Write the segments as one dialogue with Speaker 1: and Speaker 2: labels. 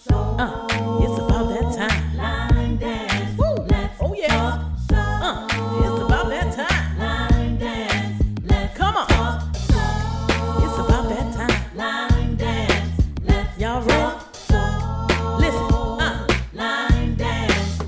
Speaker 1: It's about that time.
Speaker 2: Line dance.
Speaker 1: Woo!
Speaker 2: Let's
Speaker 1: Oh yeah.
Speaker 2: talk soul.
Speaker 1: It's about that time.
Speaker 2: Line dance. Let's
Speaker 1: Come on.
Speaker 2: talk
Speaker 1: It's about
Speaker 2: soul.
Speaker 1: that time.
Speaker 2: Line dance. Let's
Speaker 1: Y'all ready?
Speaker 2: talk soul.
Speaker 1: Listen.
Speaker 2: Line dance.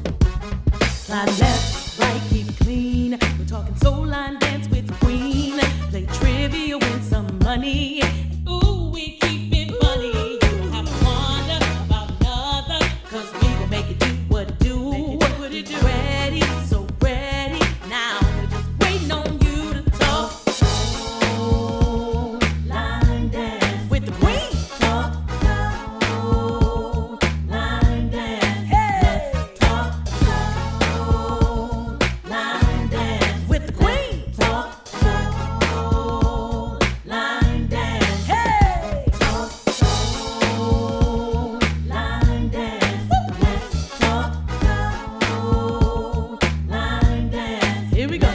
Speaker 1: Slide left, right, keep it clean. We're talking soul line dance with the queen. Play trivia, win some money. Ooh, we keep it funny. You don't have to wonder about another, 'cause we gon' make it do what it do. What it do? Ready, so ready. Now we're just waiting on you to talk
Speaker 2: Soul. Line dance.
Speaker 1: with the queen.
Speaker 2: Talk soul. Line dance.
Speaker 1: Hey,
Speaker 2: Talk soul. Line dance.
Speaker 1: with the queen.
Speaker 2: Talk soul. Line dance.
Speaker 1: Hey,
Speaker 2: Talk soul. Line dance. Let's talk soul. Line dance.
Speaker 1: here we go.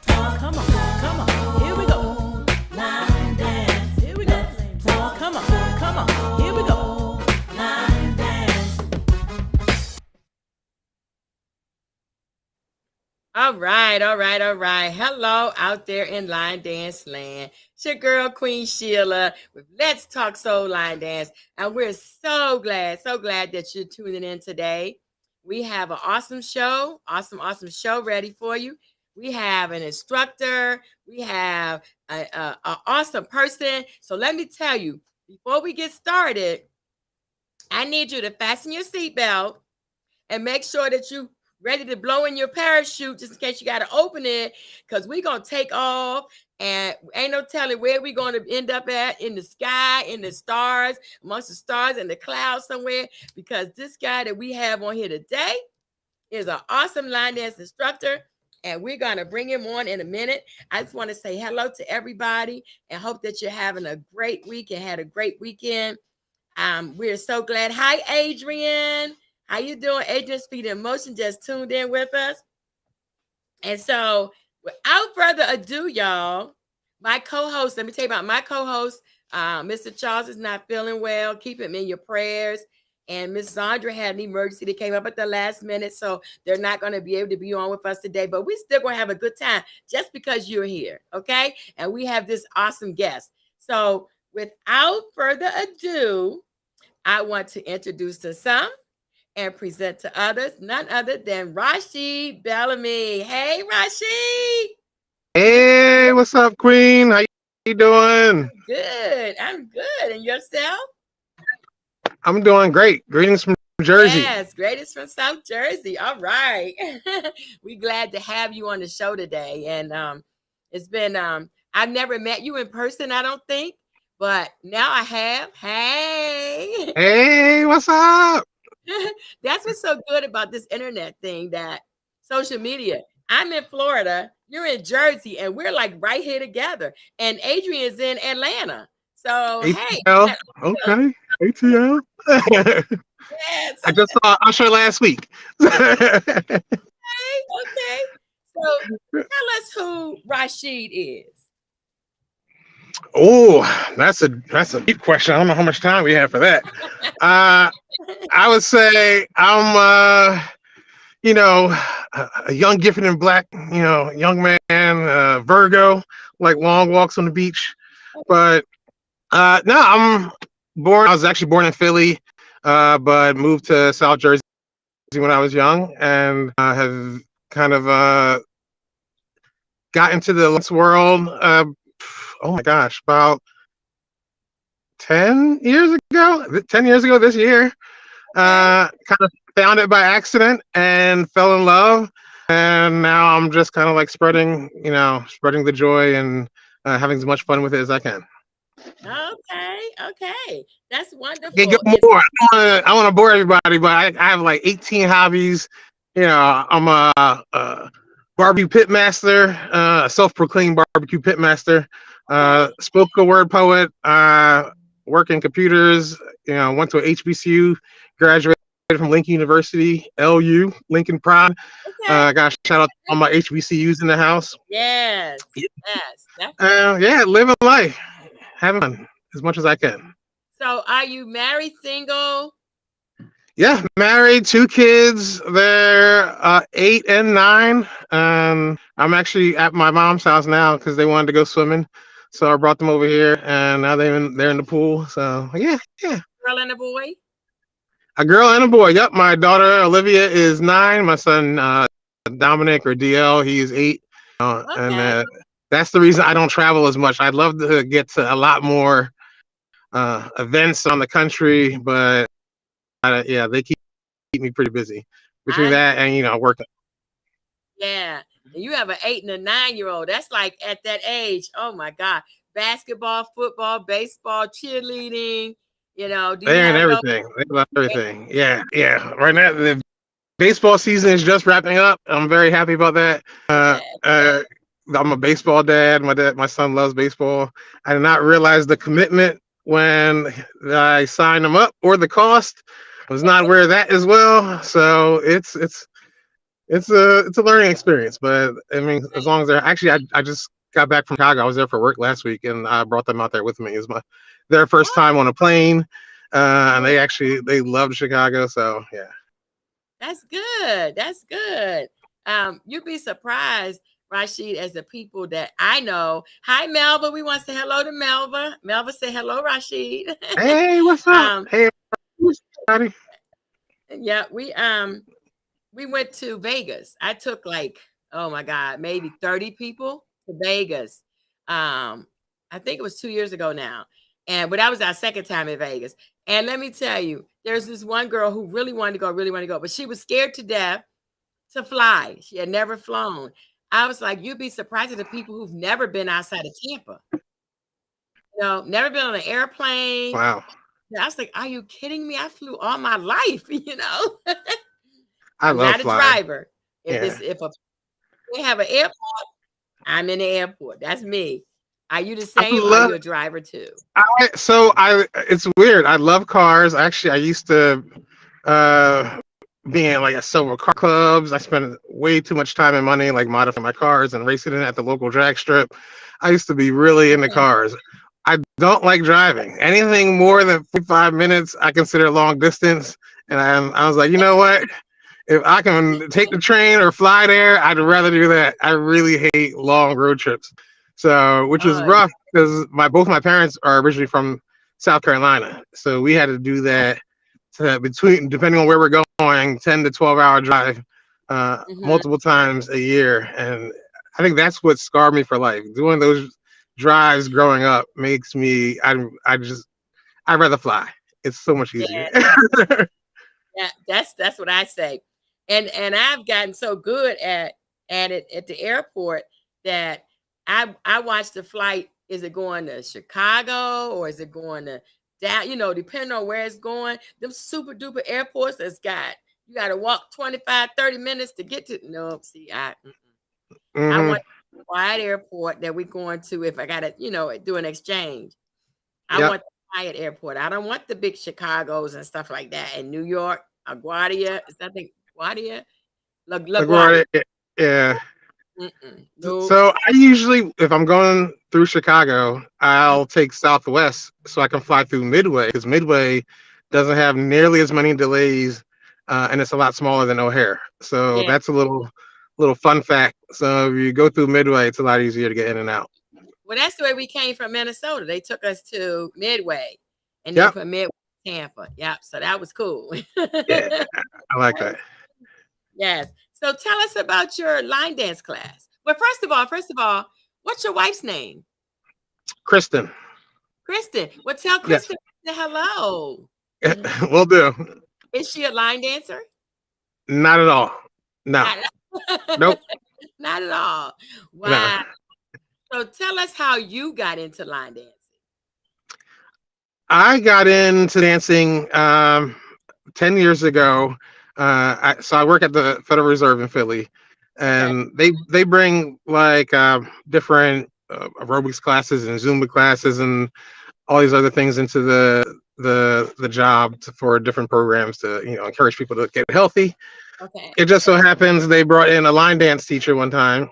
Speaker 2: Talk
Speaker 1: Come on, come on. Here we go.
Speaker 2: line dance.
Speaker 1: Here we go.
Speaker 2: Talk
Speaker 1: Come on, come on. Here we go.
Speaker 2: line dance.
Speaker 3: All right, all right, all right. Hello out there in Line Dance Land. It's your girl, Queen Sheila, with Let's Talk Soul Line Dance. And we're so glad that you're tuning in today. We have an awesome show ready for you. We have an instructor. We have an awesome person. So let me tell you, before we get started, I need you to fasten your seatbelt and make sure that you ready to blow in your parachute just in case you got to open it, because we're going to take off and ain't no telling where we're going to end up at, in the sky, in the stars, amongst the stars and the clouds somewhere, because this guy that we have on here today is an awesome line dance instructor, and we're going to bring him on in a minute. I just want to say hello to everybody and hope that you're having a great week and had a great weekend. We're so glad. Hi, Adrian. How you doing? Adrian Speed in Motion just tuned in with us. And so, without further ado, y'all, my co-host, let me tell you about my co-host. Mr. Charles is not feeling well. Keep him in your prayers. And Miss Zandra had an emergency that came up at the last minute, so they're not going to be able to be on with us today. But we still going to have a good time just because you're here, okay? And we have this awesome guest. So, without further ado, I want to introduce to some and present to others, none other than Rashid Bellamy. Hey, Rashid.
Speaker 4: Hey, what's up, Queen? How you doing?
Speaker 3: Good. I'm good. And yourself?
Speaker 4: I'm doing great. Greetings from Jersey.
Speaker 3: Yes, greatest from South Jersey. All right. We glad to have you on the show today. And it's been I've never met you in person, I don't think, but now I have. Hey.
Speaker 4: Hey, what's up?
Speaker 3: That's what's so good about this internet thing, that social media. I'm in Florida, you're in Jersey, and we're like right here together. And Adrian is in Atlanta. So, hey.
Speaker 4: ATL. Okay. ATL.
Speaker 3: Yes.
Speaker 4: I just saw Usher last week.
Speaker 3: Okay. So, tell us who Rashid is.
Speaker 4: Oh, that's a deep question. I don't know how much time we have for that. I would say I'm a young, gifted, and black, young man, Virgo, like long walks on the beach. But no, I was actually born in Philly, but moved to South Jersey when I was young, and have kind of got into the world. Oh my gosh, about 10 years ago. 10 years ago this year. Kind of found it by accident and fell in love, and now I'm just kind of like spreading the joy and having as much fun with it as I can.
Speaker 3: Okay. That's wonderful.
Speaker 4: Can't get more. I want to bore everybody, but I have like 18 hobbies. I'm a barbecue pit master, a self-proclaimed barbecue pit master, spoken word poet, work in computers, went to a HBCU, graduated from Lincoln University, LU, Lincoln Pride.
Speaker 3: Okay.
Speaker 4: Got shout out to all my HBCUs in the house.
Speaker 3: Yes.
Speaker 4: Yeah, living life, having fun as much as I can.
Speaker 3: So, are you married, single?
Speaker 4: Yeah, married, 2 kids. They're 8 and 9. I'm actually at my mom's house now because they wanted to go swimming, so I brought them over here, and now they're in the pool. So yeah, yeah.
Speaker 3: Girl and a boy.
Speaker 4: A girl and a boy. Yep, my daughter Olivia is 9. My son Dominic or DL, he's 8. And
Speaker 3: Okay.
Speaker 4: that's the reason I don't travel as much. I'd love to get to a lot more events on the country, but yeah, they keep me pretty busy between
Speaker 3: I
Speaker 4: that and working.
Speaker 3: Yeah. And you have an 8 and a 9-year-old. That's like at that age. Oh my God. Basketball, football, baseball, cheerleading. Do you
Speaker 4: They're in
Speaker 3: have those?
Speaker 4: everything. They love everything. Yeah, yeah. Right now, the baseball season is just wrapping up. I'm very happy about that.
Speaker 3: Yeah.
Speaker 4: I'm a baseball dad. My son loves baseball. I did not realize the commitment when I signed him up, or the cost. I was not aware of that as well. So it's a learning experience. But I mean, as long as they're actually, I just got back from Chicago. I was there for work last week, and I brought them out there with me. It was their first time on a plane, and they loved Chicago. So yeah.
Speaker 3: That's good. That's good. You'd be surprised, Rashid, as the people that I know. Hi, Melva. We want to say hello to Melva. Melva, say hello, Rashid.
Speaker 4: Hey, what's up? Hey, everybody.
Speaker 3: Yeah, we went to Vegas. I took like, oh my God, maybe 30 people to Vegas. I think it was 2 years ago now. But that was our second time in Vegas. And let me tell you, there's this one girl who really wanted to go, but she was scared to death to fly. She had never flown. I was like, you'd be surprised at the people who've never been outside of Tampa. Never been on an airplane.
Speaker 4: Wow.
Speaker 3: I was like, are you kidding me? I flew all my life,
Speaker 4: I
Speaker 3: I'm
Speaker 4: love
Speaker 3: not a
Speaker 4: flying.
Speaker 3: driver.
Speaker 4: Yeah.
Speaker 3: If they have an airport, I'm in the airport. That's me. Are you the same? Or are you a driver too?
Speaker 4: It's weird. I love cars. Actually, I used to be in like a several car clubs. I spent way too much time and money like modifying my cars and racing it at the local drag strip. I used to be really into cars. I don't like driving. Anything more than 45 minutes, I consider long distance. And I was like, you know what? If I can take the train or fly there, I'd rather do that. I really hate long road trips. So, which was rough because both my parents are originally from South Carolina. So we had to do that depending on where we're going, 10 to 12-hour drive multiple times a year. And I think that's what scarred me for life. Doing those drives growing up makes me, I'd rather fly. It's so much easier.
Speaker 3: Yeah, that's what I say. And I've gotten so good at it at the airport that I watch the flight. Is it going to Chicago or is it going to down? Depending on where it's going. Them super duper airports you got to walk 25, 30 minutes to get to. No, see, I want a quiet airport that we're going to if I got to, do an exchange. I want the quiet airport. I don't want the big Chicagos and stuff like that. In New York, LaGuardia. Is that the LaGuardia? LaGuardia.
Speaker 4: Yeah. So I usually, if I'm going through Chicago, I'll take Southwest so I can fly through Midway because Midway doesn't have nearly as many delays, and it's a lot smaller than O'Hare. So that's a little fun fact. So if you go through Midway, it's a lot easier to get in and out.
Speaker 3: Well, that's the way we came from Minnesota. They took us to Midway, and then from Midway to Tampa. Yep. So that was cool.
Speaker 4: Yeah, I like that.
Speaker 3: Yes. So tell us about your line dance class. Well, first of all, what's your wife's name?
Speaker 4: Kristen.
Speaker 3: Kristen. Well, tell Kristen hello.
Speaker 4: Will do.
Speaker 3: Is she a line dancer?
Speaker 4: Not at all. No. Nope.
Speaker 3: Not at all. Wow. No. So tell us how you got into line dancing.
Speaker 4: I got into dancing 10 years ago. So I work at the Federal Reserve in Philly, and they bring like different aerobics classes and Zumba classes and all these other things into the job for different programs to encourage people to get healthy.
Speaker 3: Okay.
Speaker 4: It just so happens they brought in a line dance teacher one time,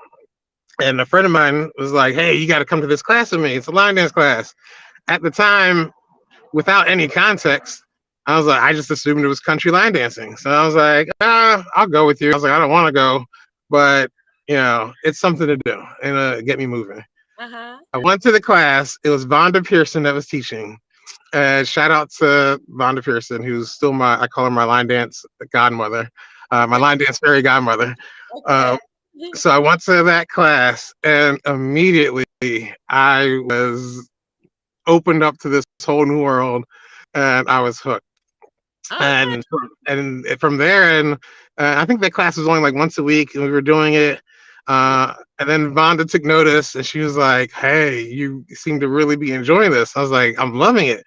Speaker 4: and a friend of mine was like, "Hey, you got to come to this class with me. It's a line dance class." At the time, without any context, I was like, I just assumed it was country line dancing. So I was like, I'll go with you. I was like, I don't want to go, but it's something to do and get me moving.
Speaker 3: Uh-huh.
Speaker 4: I went to the class. It was Vonda Pearson that was teaching. Shout out to Vonda Pearson, who's still I call her my line dance godmother, my line dance fairy godmother.
Speaker 3: Okay.
Speaker 4: So I went to that class, and immediately I was opened up to this whole new world, and I was hooked.
Speaker 3: Okay.
Speaker 4: And from there, and I think that class was only like once a week, and we were doing it. And then Vonda took notice, and she was like, "Hey, you seem to really be enjoying this." I was like, "I'm loving it."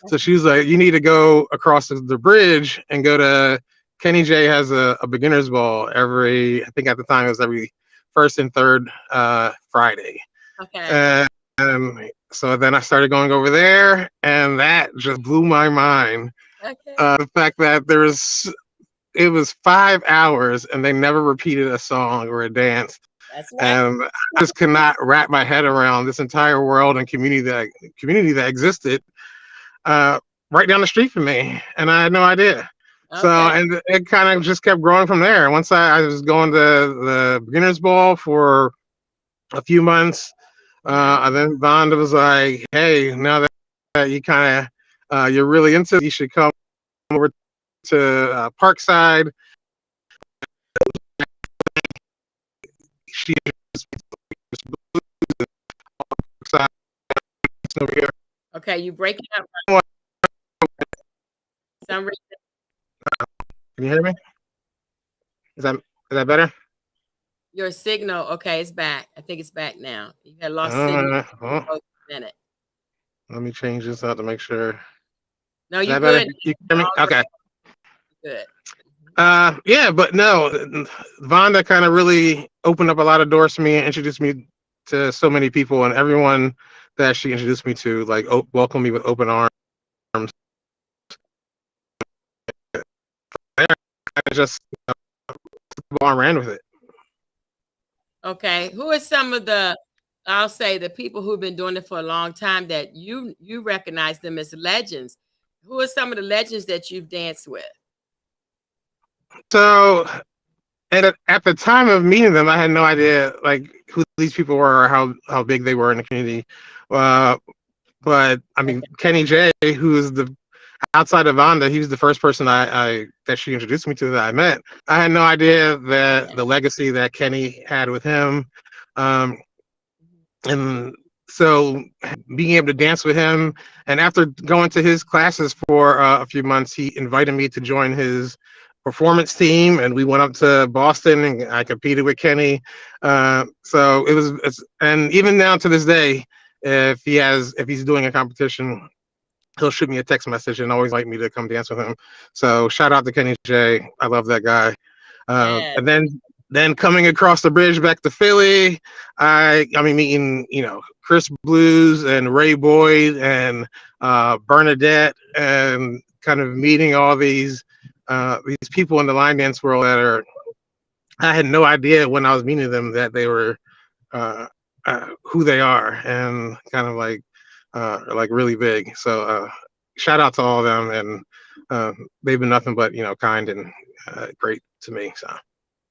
Speaker 4: So she was like, "You need to go across the bridge and go to Kenny J has a beginner's ball I think at the time it was every first and third Friday."
Speaker 3: Okay.
Speaker 4: And so then I started going over there, and that just blew my mind.
Speaker 3: Okay.
Speaker 4: The fact that it was 5 hours and they never repeated a song or a dance.
Speaker 3: That's right.
Speaker 4: And I just could not wrap my head around this entire world and community that existed right down the street from me. And I had no idea. So,
Speaker 3: Okay.
Speaker 4: and it kind of just kept growing from there. Once I was going to the beginner's ball for a few months, and then Vonda was like, "Hey, now that you kind of you're really into it, you should come over to Parkside." She over here.
Speaker 3: Okay, you breaking up. For some reason.
Speaker 4: Can you hear me? Is that better?
Speaker 3: Your signal, okay, it's back. I think it's back now. You had lost signal for a minute.
Speaker 4: Let me change this out to make sure.
Speaker 3: No,
Speaker 4: Is
Speaker 3: you
Speaker 4: that better?
Speaker 3: good.
Speaker 4: You can hear me? Okay.
Speaker 3: Good.
Speaker 4: Yeah, but no, Vonda kind of really opened up a lot of doors for me and introduced me to so many people, and everyone that she introduced me to, like, welcomed me with open arms. I just took the ball and ran with it.
Speaker 3: Okay. Who are some of I'll say the people who've been doing it for a long time that you recognize them as legends? Who are some of the legends that you've danced with?
Speaker 4: So, at the time of meeting them, I had no idea like who these people were or how big they were in the community. But I mean, Kenny J, who's outside of Vonda, he was the first person that she introduced me to that I met. I had no idea that the legacy that Kenny had with him. And so being able to dance with him, and after going to his classes for a few months, he invited me to join his performance team, and we went up to Boston and I competed with Kenny. So and even now to this day, if he's doing a competition, he'll shoot me a text message and always invite me to come dance with him. So shout out to Kenny J. I love that guy. And then coming across the bridge back to Philly, I mean meeting, Chris Blues and Ray Boyd and Bernadette, and kind of meeting all these people in the line dance world I had no idea when I was meeting them that they were who they are, and kind of like really big. So shout out to all of them, and they've been nothing but kind and great to me. So.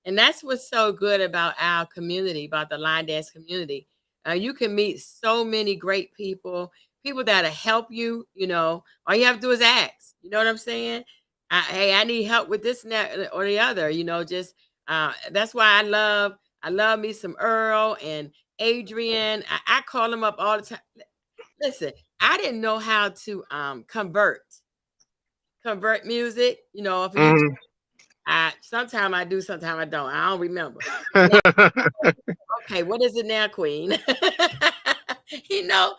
Speaker 3: And that's what's so good about our community, about the line dance community. You can meet so many great people that'll help you. All you have to do is ask. You know what I'm saying? Hey, I need help with this and that or the other. Just that's why I love me some Earl and Adrian. I call them up all the time. Listen, I didn't know how to convert music. If you sometimes I do, sometimes I don't. I don't remember. Okay, what is it now, Queen? He knows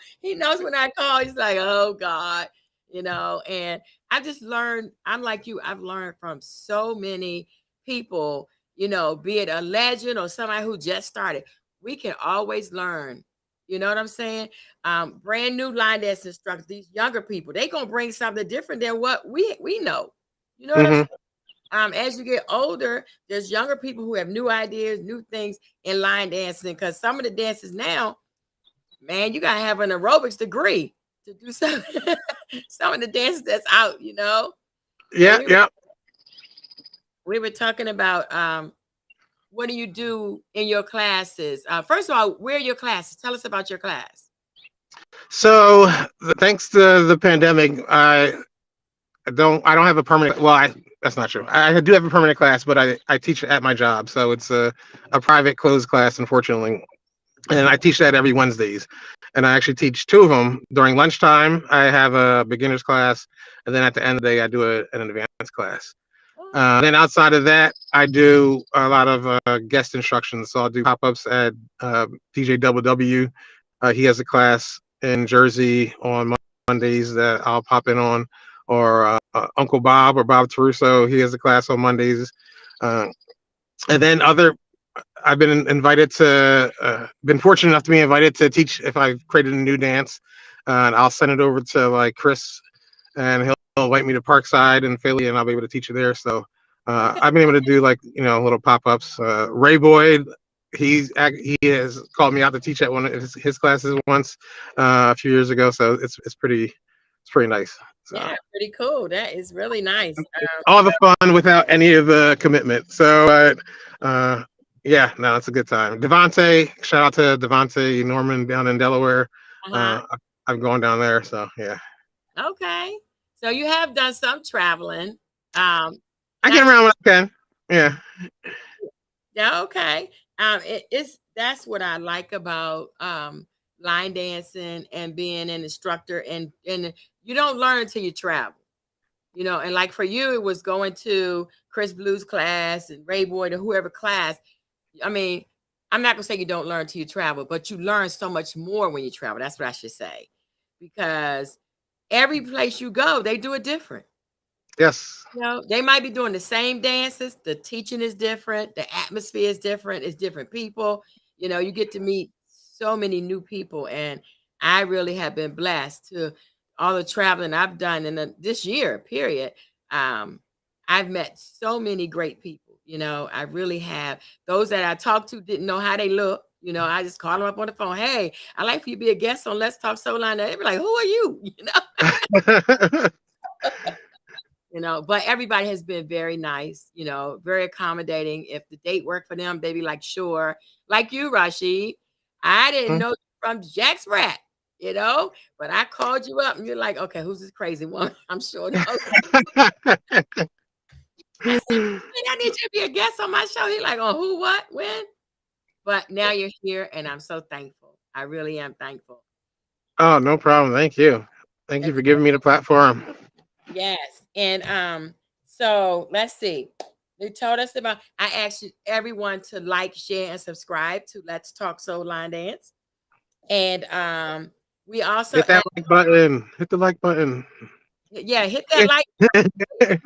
Speaker 3: when I call. He's like, oh God, and I just learned. I'm like you. I've learned from so many people. Be it a legend or somebody who just started. We can always learn. You know what I'm saying? Brand new line dance instructors, these younger people, they gonna bring something different than what we know. You know what I'm saying? As you get older, there's younger people who have new ideas, new things in line dancing. Because some of the dances now, man, you gotta have an aerobics degree to do some of the dances that's out. And
Speaker 4: Yeah, yeah.
Speaker 3: we were talking about what do you do in your classes? First of all, where are your classes? Tell us about your class.
Speaker 4: So thanks to the pandemic, I don't have a permanent. Well, that's not true. I do have a permanent class, but I teach at my job, so it's a private closed class, unfortunately, and I teach that every Wednesdays, and I actually teach two of them during lunchtime. I have a beginners class, and then at the end of the day, I do an advanced class. Then outside of that, I do a lot of guest instructions. So I'll do pop-ups at DJ Double W. He has a class in Jersey on Mondays that I'll pop in on, or Uncle Bob or Bob Taruso. He has a class on Mondays. And then I've been invited to, been fortunate enough to be invited to teach if I've created a new dance, and I'll send it over to like Chris, and he'll invite me to Parkside in Philly, and I'll be able to teach it there. So I've been able to do like little pop-ups. Ray Boyd, he has called me out to teach at one of his classes once a few years ago. So it's pretty nice. So.
Speaker 3: Yeah, pretty cool. That is really nice.
Speaker 4: All the fun without any of the commitment. So yeah, no, it's a good time. Devontae, shout out to Devontae Norman down in Delaware. I'm going down there. So yeah.
Speaker 3: Okay. So you have done some traveling.
Speaker 4: I get around when I can. Yeah.
Speaker 3: Yeah. Okay. That's what I like about line dancing and being an instructor, and you don't learn until you travel. And like for you, it was going to Chris Blue's class and Ray Boyd or whoever class. I mean, I'm not gonna say you don't learn till you travel, but you learn so much more when you travel. That's what I should say, because every place you go, they do it different.
Speaker 4: Yes.
Speaker 3: They might be doing the same dances. The teaching is different. The atmosphere is different. It's different people. You get to meet so many new people, and I really have been blessed to all the traveling I've done in this year. Period. I've met so many great people. I really have. Those that I talked to didn't know how they look. I just called them up on the phone. Hey, I'd like for you to be a guest on Let's Talk Soul Line. They'd be like, "Who are you?" But everybody has been very nice, very accommodating. If the date worked for them, they be like, sure. Like you, Rashid. I didn't know you from Jack's Rat, but I called you up and you're like, okay, who's this crazy woman? I'm sure. I said, I need you to be a guest on my show. He's like, oh, who, what, when? But now you're here, and I'm so thankful. I really am thankful.
Speaker 4: Oh, no problem. Thank you. Thank you for giving me the platform.
Speaker 3: Yes. And so let's see. They told us about, I asked everyone to like, share, and subscribe to Let's Talk Soul Line Dance. And we also
Speaker 4: hit that like button. Hit the like button.
Speaker 3: Yeah, hit that like button.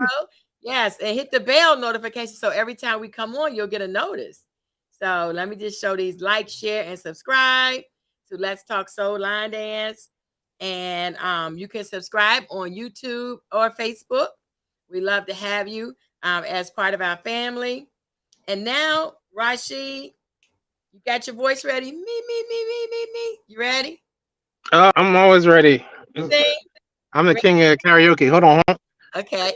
Speaker 3: Yes, and hit the bell notification so every time we come on, you'll get a notice. So let me just show these: like, share, and subscribe to Let's Talk Soul Line Dance. And you can subscribe on YouTube or Facebook. We love to have you as part of our family. And now, Rashid, you got your voice ready? Me. You ready?
Speaker 4: I'm always ready.
Speaker 3: Sing.
Speaker 4: I'm the king of karaoke. Hold on.
Speaker 3: Okay.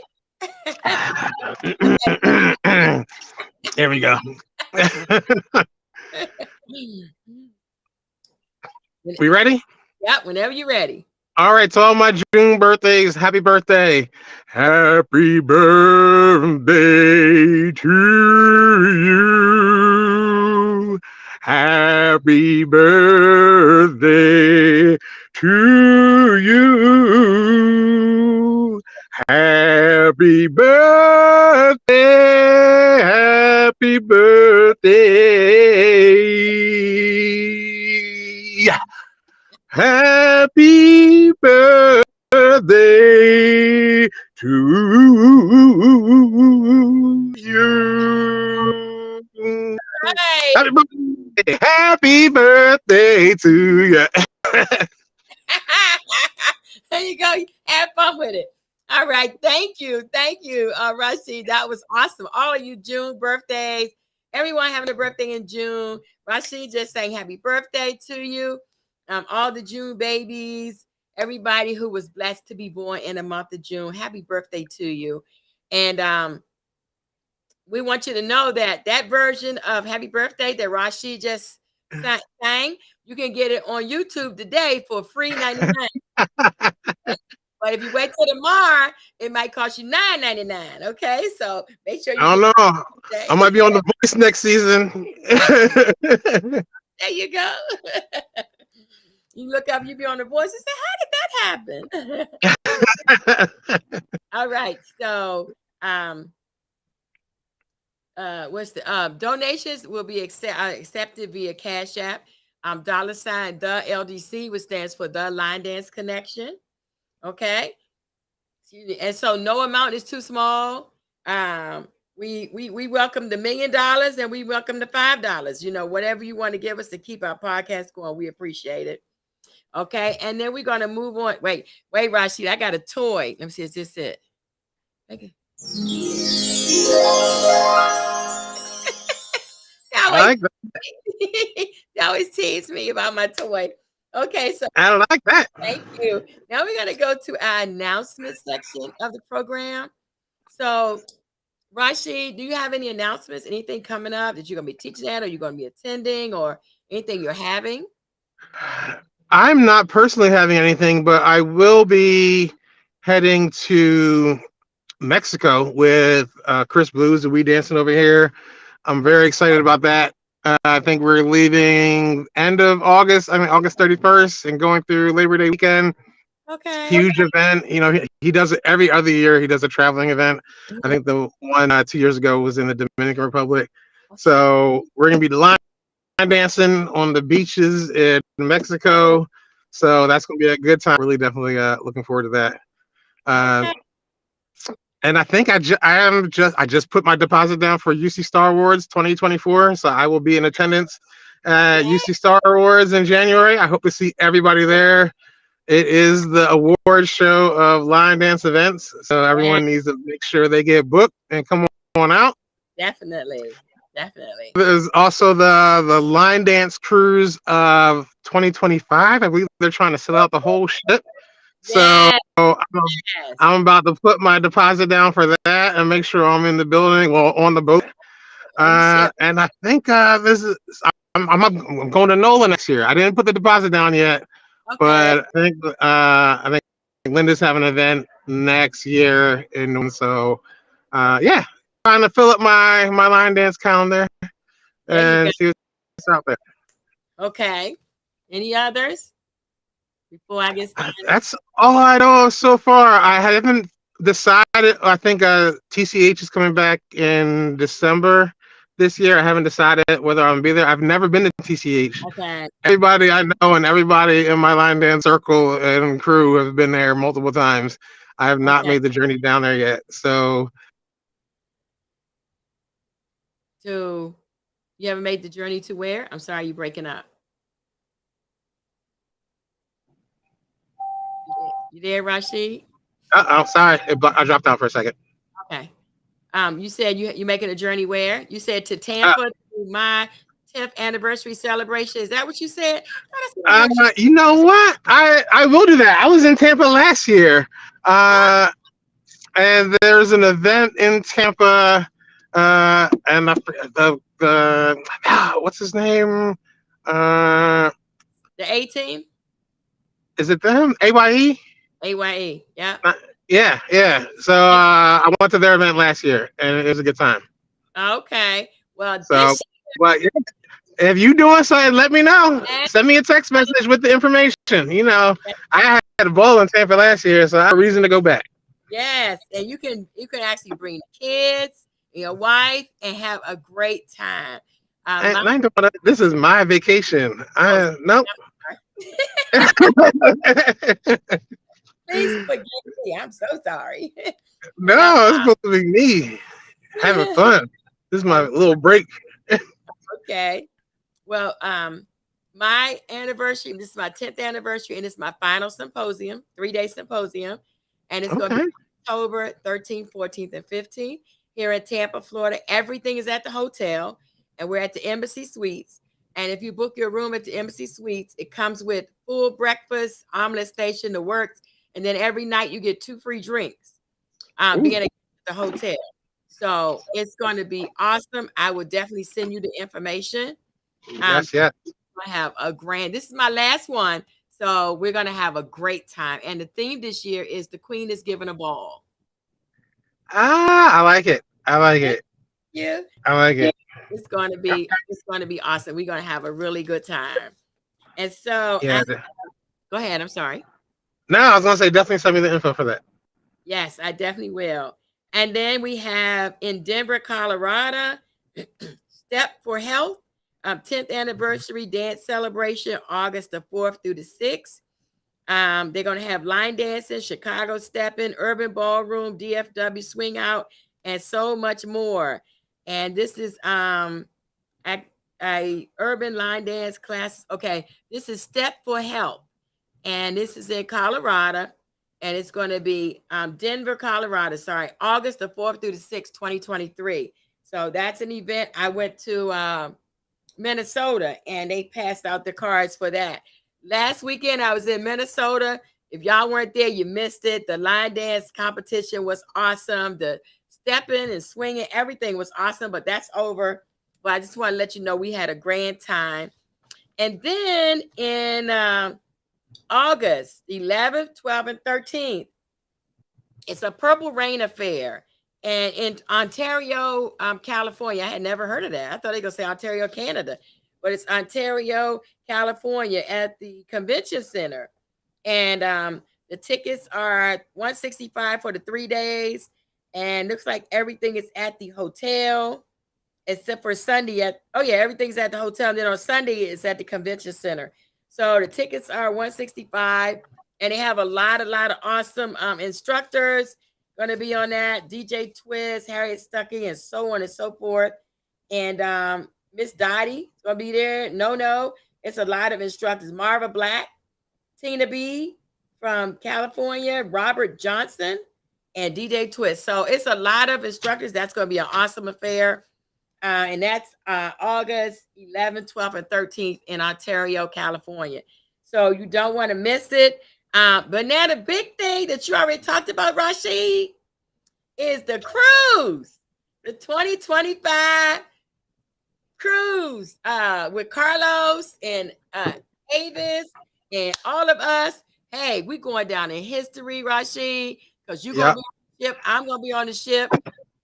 Speaker 4: There we go. We ready?
Speaker 3: Yep, whenever you're ready.
Speaker 4: All right, to all my June birthdays, happy birthday. Happy birthday to you. Happy birthday to you. Happy birthday. Happy birthday. Happy birthday to you.
Speaker 3: Right.
Speaker 4: Happy birthday. Happy birthday to you.
Speaker 3: There you go. Have fun with it. All right. Thank you. Rashid. That was awesome. All of you June birthdays, everyone having a birthday in June. Rashid just saying happy birthday to you. All the June babies, everybody who was blessed to be born in the month of June, happy birthday to you. And we want you to know that that version of Happy Birthday that Rashid just sang, you can get it on YouTube today for free 99. But if you wait till tomorrow, it might cost you $9.99. Okay, so make sure you.
Speaker 4: I don't know. I might be on The Voice next season.
Speaker 3: There you go. You look up, you be on The Voice and say, "How did that happen?" All right, so what's the donations will be accepted via Cash App, $ the LDC, which stands for the Line Dance Connection. Okay, and so no amount is too small. We welcome the $1 million and we welcome the $5. You know, whatever you want to give us to keep our podcast going, we appreciate it. Okay, and then we're gonna move on. Wait, Rashid, I got a toy. Let me see, is this it? Okay. They always tease me about my toy. Okay, so
Speaker 4: I like that.
Speaker 3: Thank you. Now we're gonna go to our announcement section of the program. So, Rashid, do you have any announcements? Anything coming up that you're gonna be teaching at, or you're gonna be attending, or anything you're having?
Speaker 4: I'm not personally having anything, but I will be heading to Mexico with Chris Blues, the We Dancing over here. I'm very excited about that. I think we're leaving end of August. I mean, August 31st, and going through Labor Day weekend.
Speaker 3: Okay.
Speaker 4: Huge event. You know, he does it every other year. He does a traveling event. I think the one 2 years ago was in the Dominican Republic. So we're gonna be line dancing on the beaches in Mexico. So that's gonna be a good time. Really, definitely looking forward to that. And I think I just put my deposit down for UC Star Awards 2024. So I will be in attendance at UC Star Awards in January. I hope to see everybody there. It is the award show of line dance events. So everyone needs to make sure they get booked and come on out.
Speaker 3: Definitely.
Speaker 4: There's also the line dance cruise of 2025. I believe they're trying to sell out the whole ship. So I'm about to put my deposit down for that and make sure I'm in the building or on the boat. And I think I'm going to NOLA next year. I didn't put the deposit down yet, but I think Linda's having an event next year, and so trying to fill up my line dance calendar and see what's out there.
Speaker 3: Okay. Any others? Before I get started?
Speaker 4: That's all I know so far. I haven't decided. I think TCH is coming back in December this year. I haven't decided whether I'm gonna be there. I've never been to TCH.
Speaker 3: Okay.
Speaker 4: Everybody I know and everybody in my line dance circle and crew have been there multiple times. I have not made the journey down there yet. So
Speaker 3: you haven't made the journey to where? I'm sorry, you're breaking up. You there, Rashid?
Speaker 4: I'm sorry, I dropped out for a second.
Speaker 3: Okay. You said you making a journey where? You said to Tampa to my 10th anniversary celebration. Is that what you said?
Speaker 4: You know what? I will do that. I was in Tampa last year, and there's an event in Tampa, and the what's his name?
Speaker 3: The A team.
Speaker 4: Is it them? AYE.
Speaker 3: AYE. Yeah.
Speaker 4: Yeah. So I went to their event last year, and it was a good time.
Speaker 3: Okay. Well,
Speaker 4: but if you doing something, let me know. Send me a text message with the information. You know, I had a ball in Tampa last year, so I have a reason to go back.
Speaker 3: Yes, and you can actually bring the kids, your wife, and have a great time.
Speaker 4: This is my vacation. Nope.
Speaker 3: Please forgive me. I'm so sorry.
Speaker 4: No, it's supposed to be me having fun. This is my little break.
Speaker 3: Okay. Well, my anniversary, this is my 10th anniversary, and it's my final symposium, 3-day symposium. And it's going to be October 13th, 14th, and 15th here in Tampa, Florida. Everything is at the hotel, and we're at the Embassy Suites. And if you book your room at the Embassy Suites, it comes with full breakfast, omelet station, the works. And then every night you get 2 free drinks. Being a the hotel. So it's going to be awesome. I will definitely send you the information.
Speaker 4: Yes, yes.
Speaker 3: I have a grand. This is my last one, so we're gonna have a great time. And the theme this year is the Queen is giving a ball.
Speaker 4: Ah, I like it. I like it.
Speaker 3: Yeah,
Speaker 4: I like it.
Speaker 3: it's gonna be awesome. We're gonna have a really good time. And so,
Speaker 4: Yeah.
Speaker 3: go ahead. I'm sorry.
Speaker 4: No, I was gonna say definitely send me the info for that.
Speaker 3: Yes, I definitely will. And then we have in Denver, Colorado, Step for Health, 10th anniversary dance celebration, August the 4th through the 6th. They're going to have line dancing, Chicago stepping, urban ballroom, DFW swing out, and so much more. And this is a urban line dance class. Okay, this is Step for Health, and this is in Colorado, and it's going to be Denver, Colorado. Sorry, August the 4th through the 6th, 2023. So that's an event. I went to Minnesota, and they passed out the cards for that. Last weekend, I was in Minnesota. If y'all weren't there, you missed it. The line dance competition was awesome. The stepping and swinging, everything was awesome, but that's over. But I just want to let you know we had a grand time. And then in August 11th, 12th, and 13th, it's a Purple Rain affair. And in Ontario, California, I had never heard of that. I thought they were going to say Ontario, Canada, but it's Ontario, California at the convention center. And the tickets are $165 for the 3 days. And looks like everything is at the hotel except for Sunday everything's at the hotel. And then on Sunday, it's at the convention center. So the tickets are $165, and they have a lot of awesome instructors going to be on that. DJ Twist, Harriet Stuckey, and so on and so forth. And Miss Dottie is going to be there. No, it's a lot of instructors. Marva Black, Tina B from California, Robert Johnson, and DJ Twist. So it's a lot of instructors. That's going to be an awesome affair. And that's August 11th, 12th, and 13th in Ontario, California. So you don't want to miss it. But now the big thing that you already talked about, Rashid, is the cruise, the 2025 cruise with Carlos and Avis and all of us. Hey, we're going down in history, Rashid, because you're going to be on the ship. I'm going to be on the ship.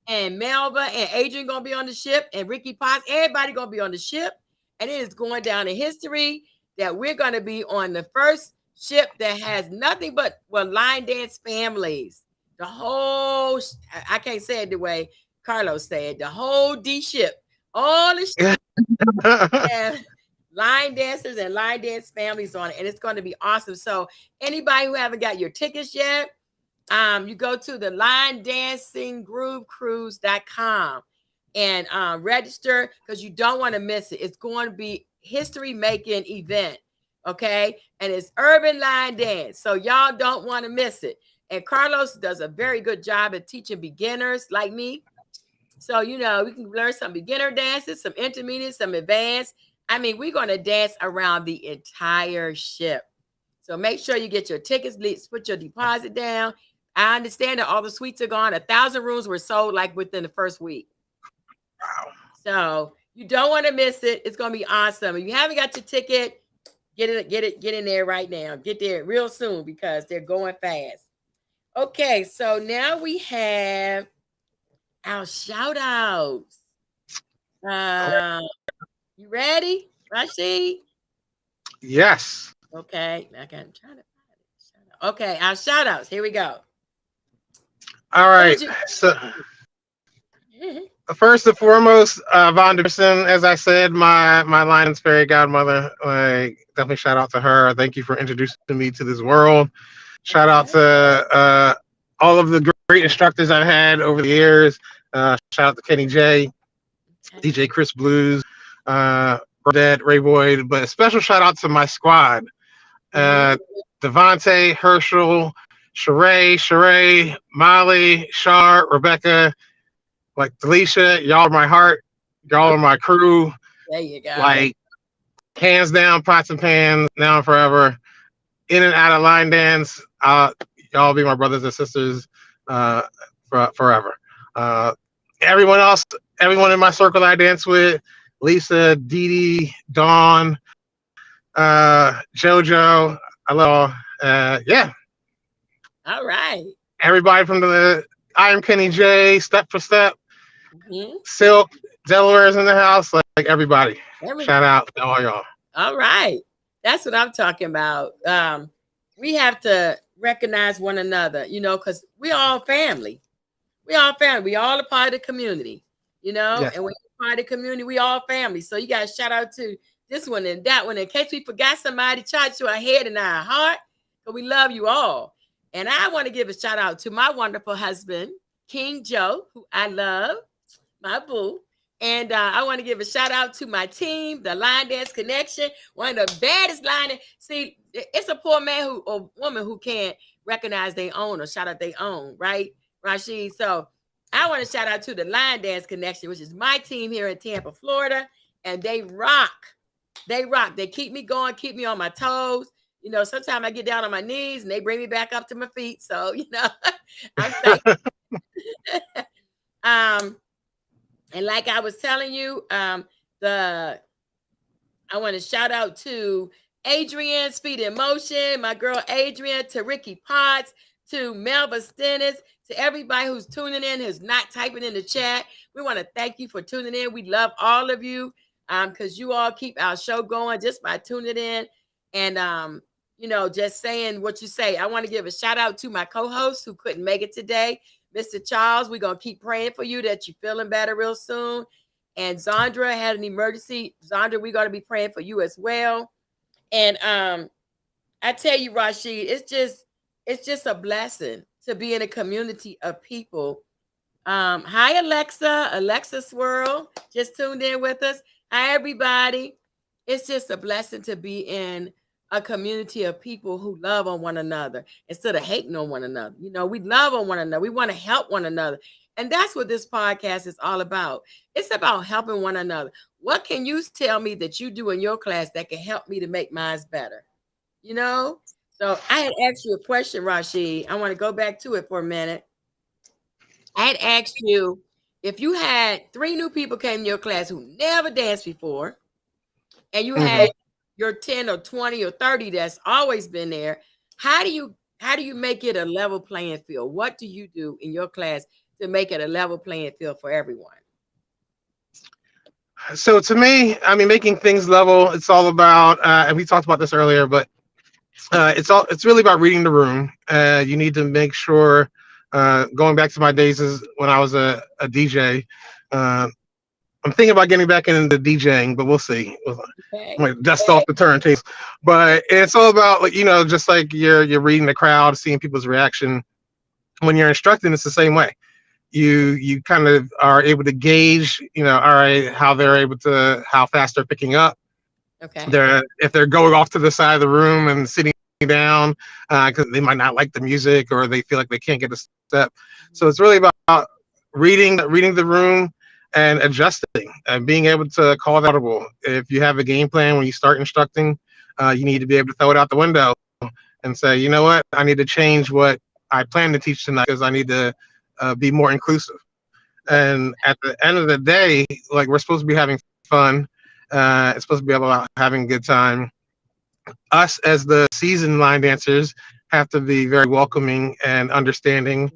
Speaker 3: And Melba and Adrian going to be on the ship. And Ricky Potts, everybody going to be on the ship. And it is going down in history that we're going to be on the first ship that has nothing but line dance families. The whole, I can't say it the way Carlos said, the whole D ship, all the ship have line dancers and line dance families on it. And it's going to be awesome. So anybody who haven't got your tickets yet, you go to the linedancinggroovecruise.com and register, because you don't want to miss it. It's going to be history-making event, okay? And it's urban line dance, so y'all don't want to miss it. And Carlos does a very good job at teaching beginners like me. So, we can learn some beginner dances, some intermediate, some advanced. I mean, we're going to dance around the entire ship. So make sure you get your tickets, put your deposit down. I understand that all the suites are gone. 1,000 rooms were sold like within the first week.
Speaker 4: Wow.
Speaker 3: So you don't want to miss it. It's going to be awesome. If you haven't got your ticket, get in there right now. Get there real soon because they're going fast. Okay, so now we have our shout outs. You ready, Rashid?
Speaker 4: Yes.
Speaker 3: Okay, I can try to find it. Okay, our shout outs. Here we go.
Speaker 4: All right. So first and foremost, Von Derson, as I said, my Lions fairy godmother. Definitely shout out to her. Thank you for introducing me to this world. Shout out to all of the great instructors I've had over the years. Shout out to Kenny J, DJ Chris Blues, Dad, Ray Boyd, but a special shout out to my squad. Devontae, Herschel, Sheree, Molly, Shar, Rebecca, like Delisha, y'all are my heart. Y'all are my crew.
Speaker 3: There you go.
Speaker 4: Like, hands down, pots and pans, now and forever. In and out of line dance. Y'all be my brothers and sisters forever. Uh, everyone else, everyone in my circle that I dance with, Lisa, Dee Dee, Dawn, JoJo, I love yeah,
Speaker 3: All right.
Speaker 4: everybody from the I Am Kenny J, Step for Step,
Speaker 3: Mhm.
Speaker 4: Silk, Delaware's in the house, like everybody.
Speaker 3: Every-
Speaker 4: Shout out to all y'all.
Speaker 3: All right. That's what I'm talking about. We have to recognize one another, because we all family. We all family. We all a part of the community,
Speaker 4: Yes.
Speaker 3: and when you're part of the community, we all family. So you got to shout out to this one and that one. In case we forgot somebody, charge to our head and our heart, but we love you all. And I want to give a shout out to my wonderful husband, King Joe, who I love, my boo. And I want to give a shout out to my team, the Line Dance Connection, one of the baddest line. See, it's a poor man or woman who can't recognize their own or shout out their own, right, Rashid? So I want to shout out to the Line Dance Connection, which is my team here in Tampa, Florida, and they rock. They rock. They keep me going, keep me on my toes. Sometimes I get down on my knees and they bring me back up to my feet. So, I'm thankful. And like I was telling you, I want to shout out to Adrian's Feet in Motion, my girl Adrian, to Ricky Potts, to Melba Stennis, to everybody who's tuning in, who's not typing in the chat. We want to thank you for tuning in. We love all of you because you all keep our show going just by tuning in and, just saying what you say. I want to give a shout out to my co-host who couldn't make it today. Mr. Charles, we're going to keep praying for you that you're feeling better real soon. And Zandra had an emergency. Zandra, we're going to be praying for you as well. And I tell you, Rashid, it's just a blessing to be in a community of people. Hi, Alexa Swirl, just tuned in with us. Hi, everybody. It's just a blessing to be in a community of people who love on one another instead of hating on one another. We love on one another. We want to help one another. And that's what this podcast is all about. It's about helping one another. What can you tell me that you do in your class that can help me to make mine better? So I had asked you a question, Rashid. I want to go back to it for a minute. I had asked you if you had 3 new people came in your class who never danced before, and you had your 10 or 20 or 30 that's always been there. How do you make it a level playing field? What do you do in your class to make it a level playing field for everyone?
Speaker 4: So to me, I mean, making things level, it's all about, and we talked about this earlier, but it's really about reading the room. You need to make sure, going back to my days as when I was a DJ, I'm thinking about getting back into DJing, but we'll see.
Speaker 3: Okay.
Speaker 4: I'm gonna dust off the turntables. But it's all about, like, just like you're reading the crowd, seeing people's reaction. When you're instructing, it's the same way. You kind of are able to gauge, all right, how fast they're picking up.
Speaker 3: Okay.
Speaker 4: If they're going off to the side of the room and sitting down because they might not like the music or they feel like they can't get a step. So it's really about reading the room and adjusting and being able to call that audible. If you have a game plan when you start instructing, you need to be able to throw it out the window and say, you know what, I need to change what I plan to teach tonight because I need to be more inclusive. And at the end of the day, like, we're supposed to be having fun. It's supposed to be about having a good time. Us as the seasoned line dancers have to be very welcoming and understanding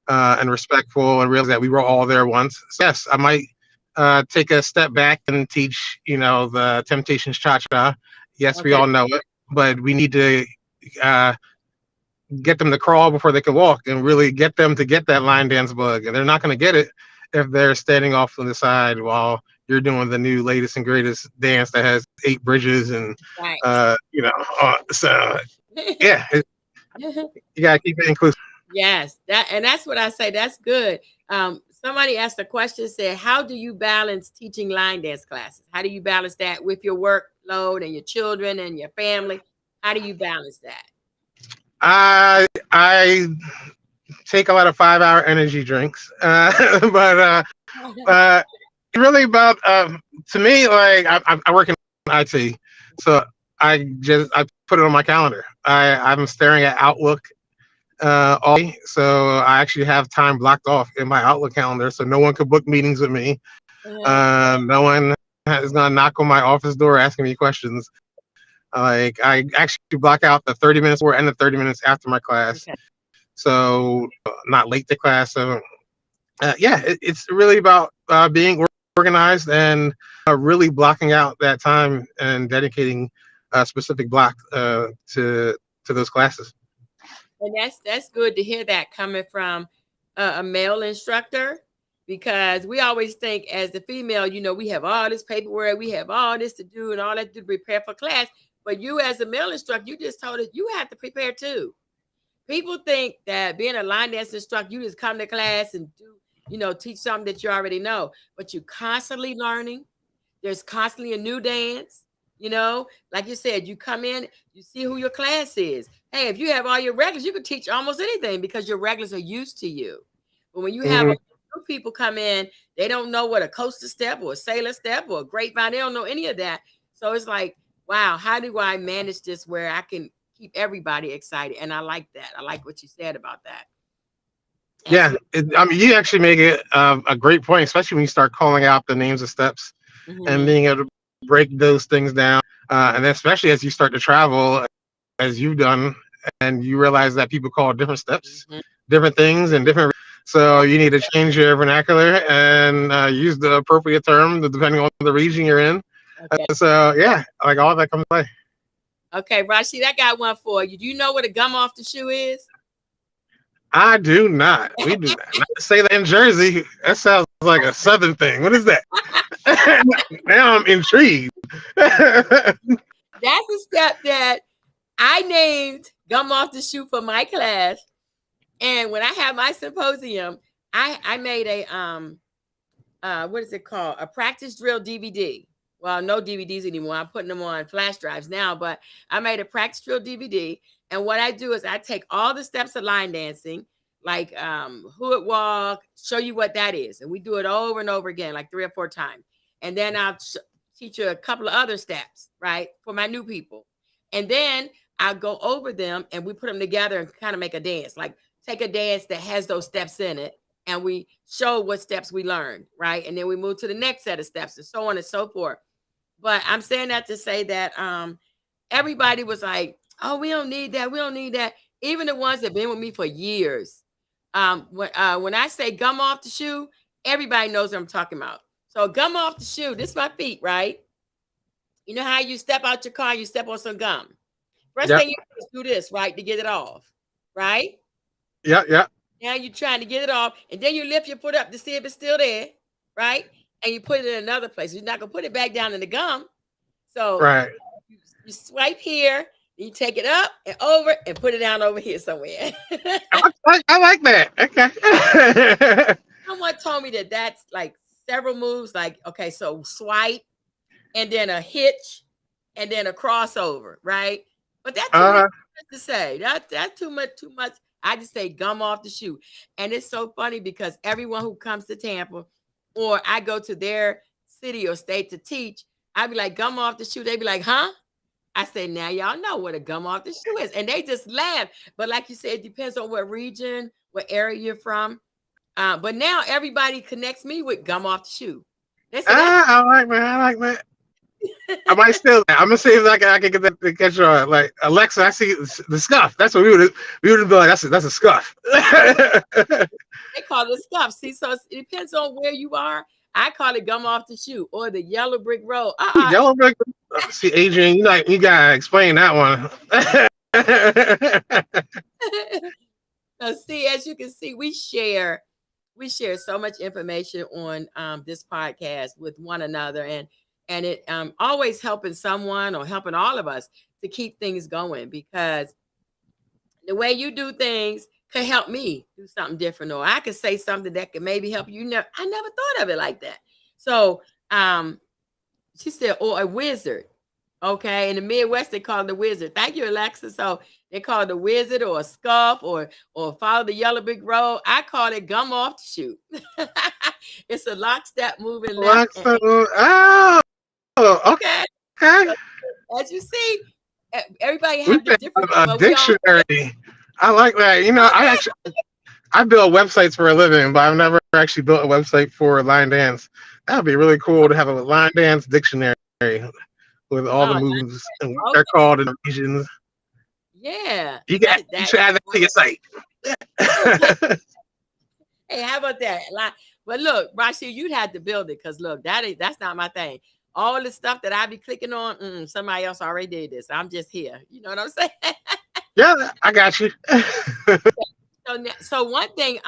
Speaker 4: and respectful and realize that we were all there once. So yes, I might take a step back and teach, the Temptations Cha-Cha. Yes, we all know it, but we need to get them to crawl before they can walk and really get them to get that line dance bug. And they're not going to get it if they're standing off on the side while you're doing the new latest and greatest dance that has 8 bridges and, so yeah, you got to keep it inclusive.
Speaker 3: Yes, that's what I say. That's good. Somebody asked a question, said, how do you balance teaching line dance classes? How do you balance that with your workload and your children and your family? How do you balance that?
Speaker 4: I take a lot of 5-hour energy drinks, but really about to me, like, I work in IT, so I put it on my calendar. I'm staring at Outlook all day. So I actually have time blocked off in my Outlook calendar, so no one could book meetings with me.
Speaker 3: Uh-huh.
Speaker 4: No one is gonna knock on my office door asking me questions. Like I actually block out the 30 minutes before and the 30 minutes after my class,
Speaker 3: Okay.
Speaker 4: so not late to class. So yeah, it's really about being organized and really blocking out that time and dedicating a specific block to those classes.
Speaker 3: And that's good to hear that coming from a male instructor, because we always think as the female, we have all this paperwork, we have all this to do and all that to prepare for class. But you as a male instructor, you just told us you have to prepare too. People think that being a line dance instructor, you just come to class and do, teach something that you already know, but you're constantly learning. There's constantly a new dance. Like you said, you come in, you see who your class is. Hey, if you have all your regulars, you can teach almost anything because your regulars are used to you. But when you have
Speaker 4: Mhm.
Speaker 3: new people come in, they don't know what a coaster step or a sailor step or a grapevine, they don't know any of that. So it's like, wow, how do I manage this where I can keep everybody excited? And I like that. I like what you said about that.
Speaker 4: Yeah,
Speaker 3: Absolutely.
Speaker 4: I mean, you actually make it a great point, especially when you start calling out the names of steps and
Speaker 3: Mhm.
Speaker 4: being able to break those things down. And then especially as you start to travel, as you've done, and you realize that people call different steps,
Speaker 3: Mhm.
Speaker 4: different things, and different. So you need to change your vernacular and use the appropriate term depending on the region you're in.
Speaker 3: Okay.
Speaker 4: So yeah, like all that comes to play.
Speaker 3: Okay, Rashid, I got one for you. Do you know what a gum off the shoe is?
Speaker 4: I do not. We do not say that in Jersey. That sounds like a Southern thing. What is that? Now I'm intrigued.
Speaker 3: That's a step that I named gum off the shoe for my class. And when I had my symposium, I made a what is it called? A practice drill DVD. Well, no DVDs anymore. I'm putting them on flash drives now, but I made a practice drill DVD. And what I do is I take all the steps of line dancing, like hood walk, show you what that is. And we do it over and over again, like 3 or 4 times. And then teach you a couple of other steps, right? For my new people. And then I'll go over them and we put them together and kind of make a dance. Like take a dance that has those steps in it and we show what steps we learned, right? And then we move to the next set of steps and so on and so forth. But I'm saying that to say that everybody was like, "Oh, we don't need that. We don't need that." Even the ones that been with me for years. When I say gum off the shoe, everybody knows what I'm talking about. So gum off the shoe. This is my feet, right? You know how you step out your car, you step on some gum. First
Speaker 4: Yep,
Speaker 3: thing you do is do this, right, to get it off, right?
Speaker 4: yep, yep.
Speaker 3: Now you're trying to get it off, and then you lift your foot up to see if it's still there, right? And you put it in another place. You're not gonna put it back down in the gum. So
Speaker 4: Right.
Speaker 3: you swipe here, you take it up and over and put it down over here somewhere.
Speaker 4: I like that. Okay.
Speaker 3: Someone told me that that's like several moves. Like, okay, so swipe and then a hitch and then a crossover, right? But that's too much
Speaker 4: uh,
Speaker 3: to say. That's too much, too much. I just say gum off the shoe. And it's so funny because everyone who comes to Tampa or I go to their city or state to teach, I'd be like, gum off the shoe. They'd be like, huh? I say, now y'all know what a gum off the shoe is. And they just laugh. But like you said, it depends on what region, what area you're from. But now everybody connects me with gum off the shoe. They say that's
Speaker 4: I like that. I like that. I might steal that. I'm gonna see if I can get that to catch on. Like Alexa, I see the scuff. That's what we would be like. That's a scuff.
Speaker 3: they call it scuff. See, so it depends on where you are. I call it gum off the shoe or the yellow brick road.
Speaker 4: Yellow brick. See, Adrian, you gotta explain that one.
Speaker 3: So see, as you can see, we share so much information on this podcast with one another, and it always helping someone or helping all of us to keep things going because the way you do things could help me do something different, or I could say something that could maybe help you. I never thought of it like that. So she said, or a wizard. Okay. In the Midwest, they call it the wizard. Thank you, Alexa. So they call it the wizard or a scuff or follow the yellow brick road. I call it gum off the shoe. It's a lockstep moving left.
Speaker 4: Oh,
Speaker 3: Okay.
Speaker 4: okay.
Speaker 3: As you see, everybody
Speaker 4: We
Speaker 3: have the
Speaker 4: should
Speaker 3: different,
Speaker 4: have a
Speaker 3: but we all
Speaker 4: dictionary I like that. You know, I build websites for a living, but I've never actually built a website for line dance. That would be really cool to have a line dance dictionary with all the
Speaker 3: Oh,
Speaker 4: moves and what they're
Speaker 3: okay.
Speaker 4: called in the regions.
Speaker 3: Yeah.
Speaker 4: You should add that to your site.
Speaker 3: Hey, how about that? Like, but look, Rashid, you'd have to build it because look, that's not my thing. All the stuff that I be clicking on, somebody else already did this. I'm just here. You know what I'm saying?
Speaker 4: Yeah, I got you.
Speaker 3: So one thing,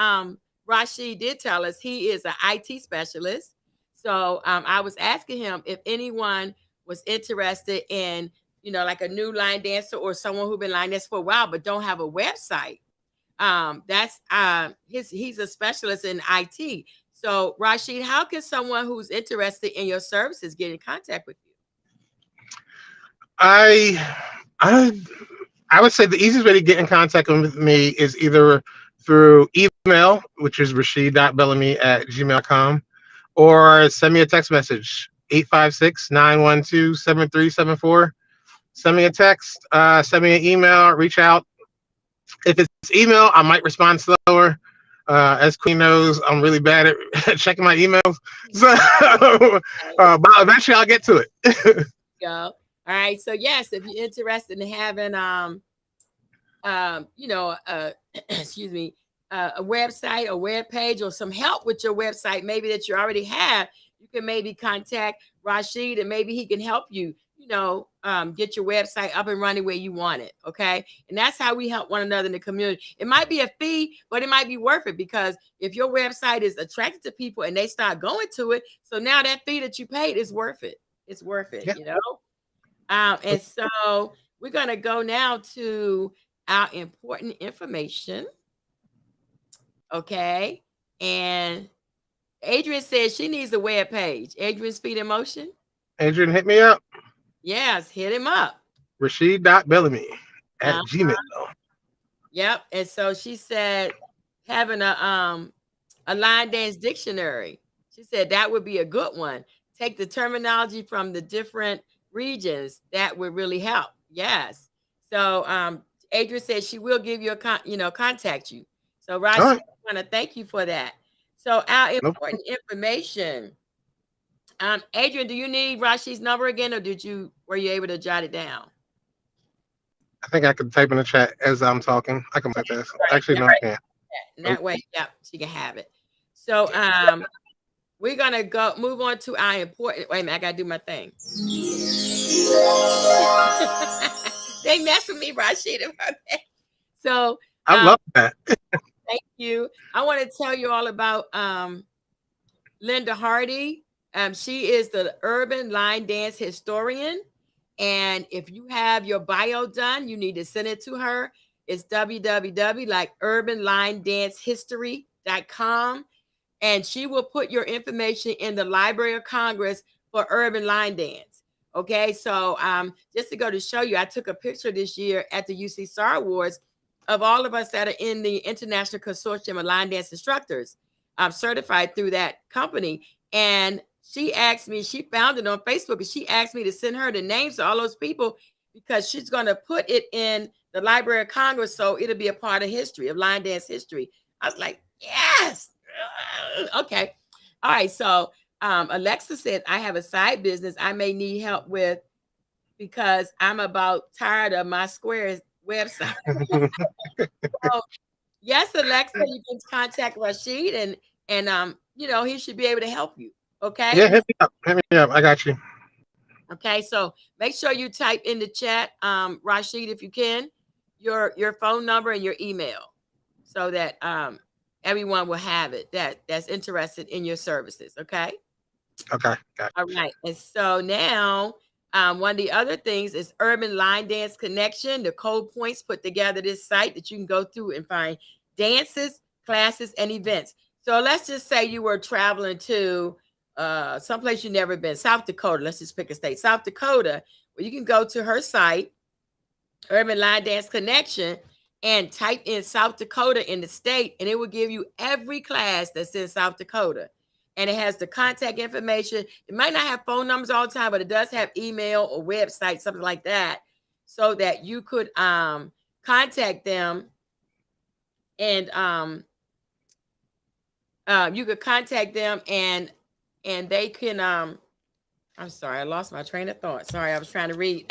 Speaker 3: Rashid did tell us he is an IT specialist. So I was asking him if anyone was interested in, like a new line dancer or someone who been line dancing for a while but don't have a website. That's he's a specialist in IT. So Rashid, how can someone who's interested in your services get in contact with you?
Speaker 4: I I I would say the easiest way to get in contact with me is either through email, which is rashid.bellamy@gmail.com, or send me a text message, 856-912-7374. Send me a text, send me an email, reach out. If it's email, I might respond slower. As Queen knows, I'm really bad at checking my emails. So, but eventually I'll get to it.
Speaker 3: Go. All right. So yes, if you're interested in having excuse me, a website, a web page, or some help with your website, maybe that you already have, you can maybe contact Rashid and maybe he can help you, get your website up and running where you want it. Okay. And that's how we help one another in the community. It might be a fee, but it might be worth it because if your website is attracted to people and they start going to it, so now that fee that you paid is worth it. It's worth it,
Speaker 4: Yeah.
Speaker 3: And so we're going to go now to our important information. Okay. And Adrian says she needs a web page. Adrian's Feet in Motion.
Speaker 4: Adrian, hit me up.
Speaker 3: Yes, hit him up.
Speaker 4: Rashid.bellamy@gmail.
Speaker 3: Yep. And so she said having a line dance dictionary. She said that would be a good one. Take the terminology from the different regions. That would really help. Yes. So Adrian said she will give you contact you. So Rashid,
Speaker 4: All right.
Speaker 3: I want to thank you for that. So our
Speaker 4: Nope.
Speaker 3: important information. Adrian, do you need Rashid's number again, or were you able to jot it down?
Speaker 4: I think I can type in the chat as I'm talking. I can type this. Actually, no, I can't.
Speaker 3: And that way, she can have it. So we're gonna move on to our important. Wait a minute, I gotta do my thing. They mess with me, Rashid. So
Speaker 4: I love that.
Speaker 3: thank you. I want to tell you all about Linda Hardy. She is the urban line dance historian. And if you have your bio done, you need to send it to her. It's www.urbanlinedancehistory.com. And she will put your information in the Library of Congress for urban line dance. Okay, so just to go to show you, I took a picture this year at the UC Star Awards of all of us that are in the International Consortium of Line Dance Instructors. I'm certified through that company. And she asked me, she found it on Facebook, and she asked me to send her the names of all those people because she's going to put it in the Library of Congress, so it'll be a part of history, of line dance history. I was like, yes. Okay. All right. So Alexa said, I have a side business I may need help with because I'm about tired of my Square website. So, yes, Alexa, you can contact Rashid and he should be able to help you. Okay.
Speaker 4: Yeah, hit me up. Hit me up. I got you.
Speaker 3: Okay, so make sure you type in the chat, Rashid, if you can, your phone number and your email, so that everyone will have it that's interested in your services. Okay.
Speaker 4: Okay. Got
Speaker 3: All right. And so now, one of the other things is Urban Line Dance Connection. The Code Points put together this site that you can go through and find dances, classes, and events. So let's just say you were traveling to someplace you've never been, South Dakota. Let's just pick a state, South Dakota. Well, you can go to her site, Urban Line Dance Connection, and type in South Dakota in the state, and it will give you every class that's in South Dakota. And it has the contact information. It might not have phone numbers all the time, but it does have email or website, something like that, so that you could contact them and you could contact them, and they can I'm sorry, I lost my train of thought. Sorry, I was trying to read.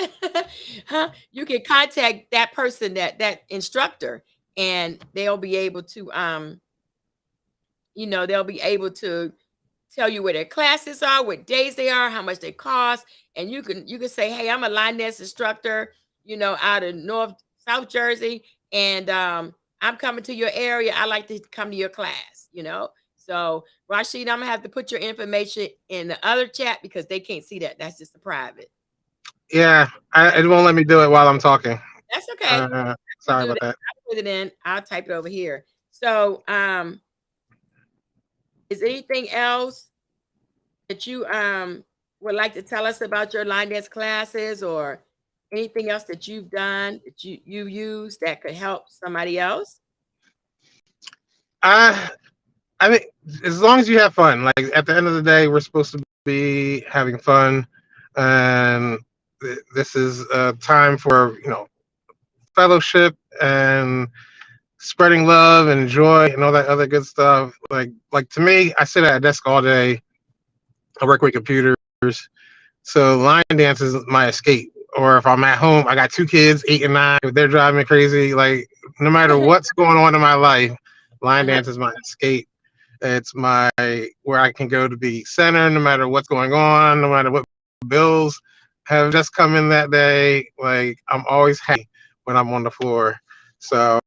Speaker 3: Huh? You can contact that person, that instructor, and they'll be able to they'll be able to tell you where their classes are, what days they are, how much they cost, and you can say, "Hey, I'm a line dance instructor, out of South Jersey, and I'm coming to your area. I like to come to your class." So, Rashid, I'm gonna have to put your information in the other chat because they can't see that. That's just a private.
Speaker 4: Yeah, it won't let me do it while I'm talking.
Speaker 3: That's okay.
Speaker 4: Sorry
Speaker 3: Do
Speaker 4: about that.
Speaker 3: I'll put it in. I'll type it over here. So, is anything else that you would like to tell us about your line dance classes, or anything else that you've done that you use that could help somebody else?
Speaker 4: I mean, as long as you have fun. Like at the end of the day, we're supposed to be having fun, and this is a time for fellowship and spreading love and joy and all that other good stuff. Like to me, I sit at a desk all day. I work with computers, so line dance is my escape. Or if I'm at home, I got two kids, 8 and 9. If they're driving me crazy, like no matter what's going on in my life, line dance is my escape. It's where I can go to be centered, no matter what's going on, no matter what bills have just come in that day. Like I'm always happy when I'm on the floor. So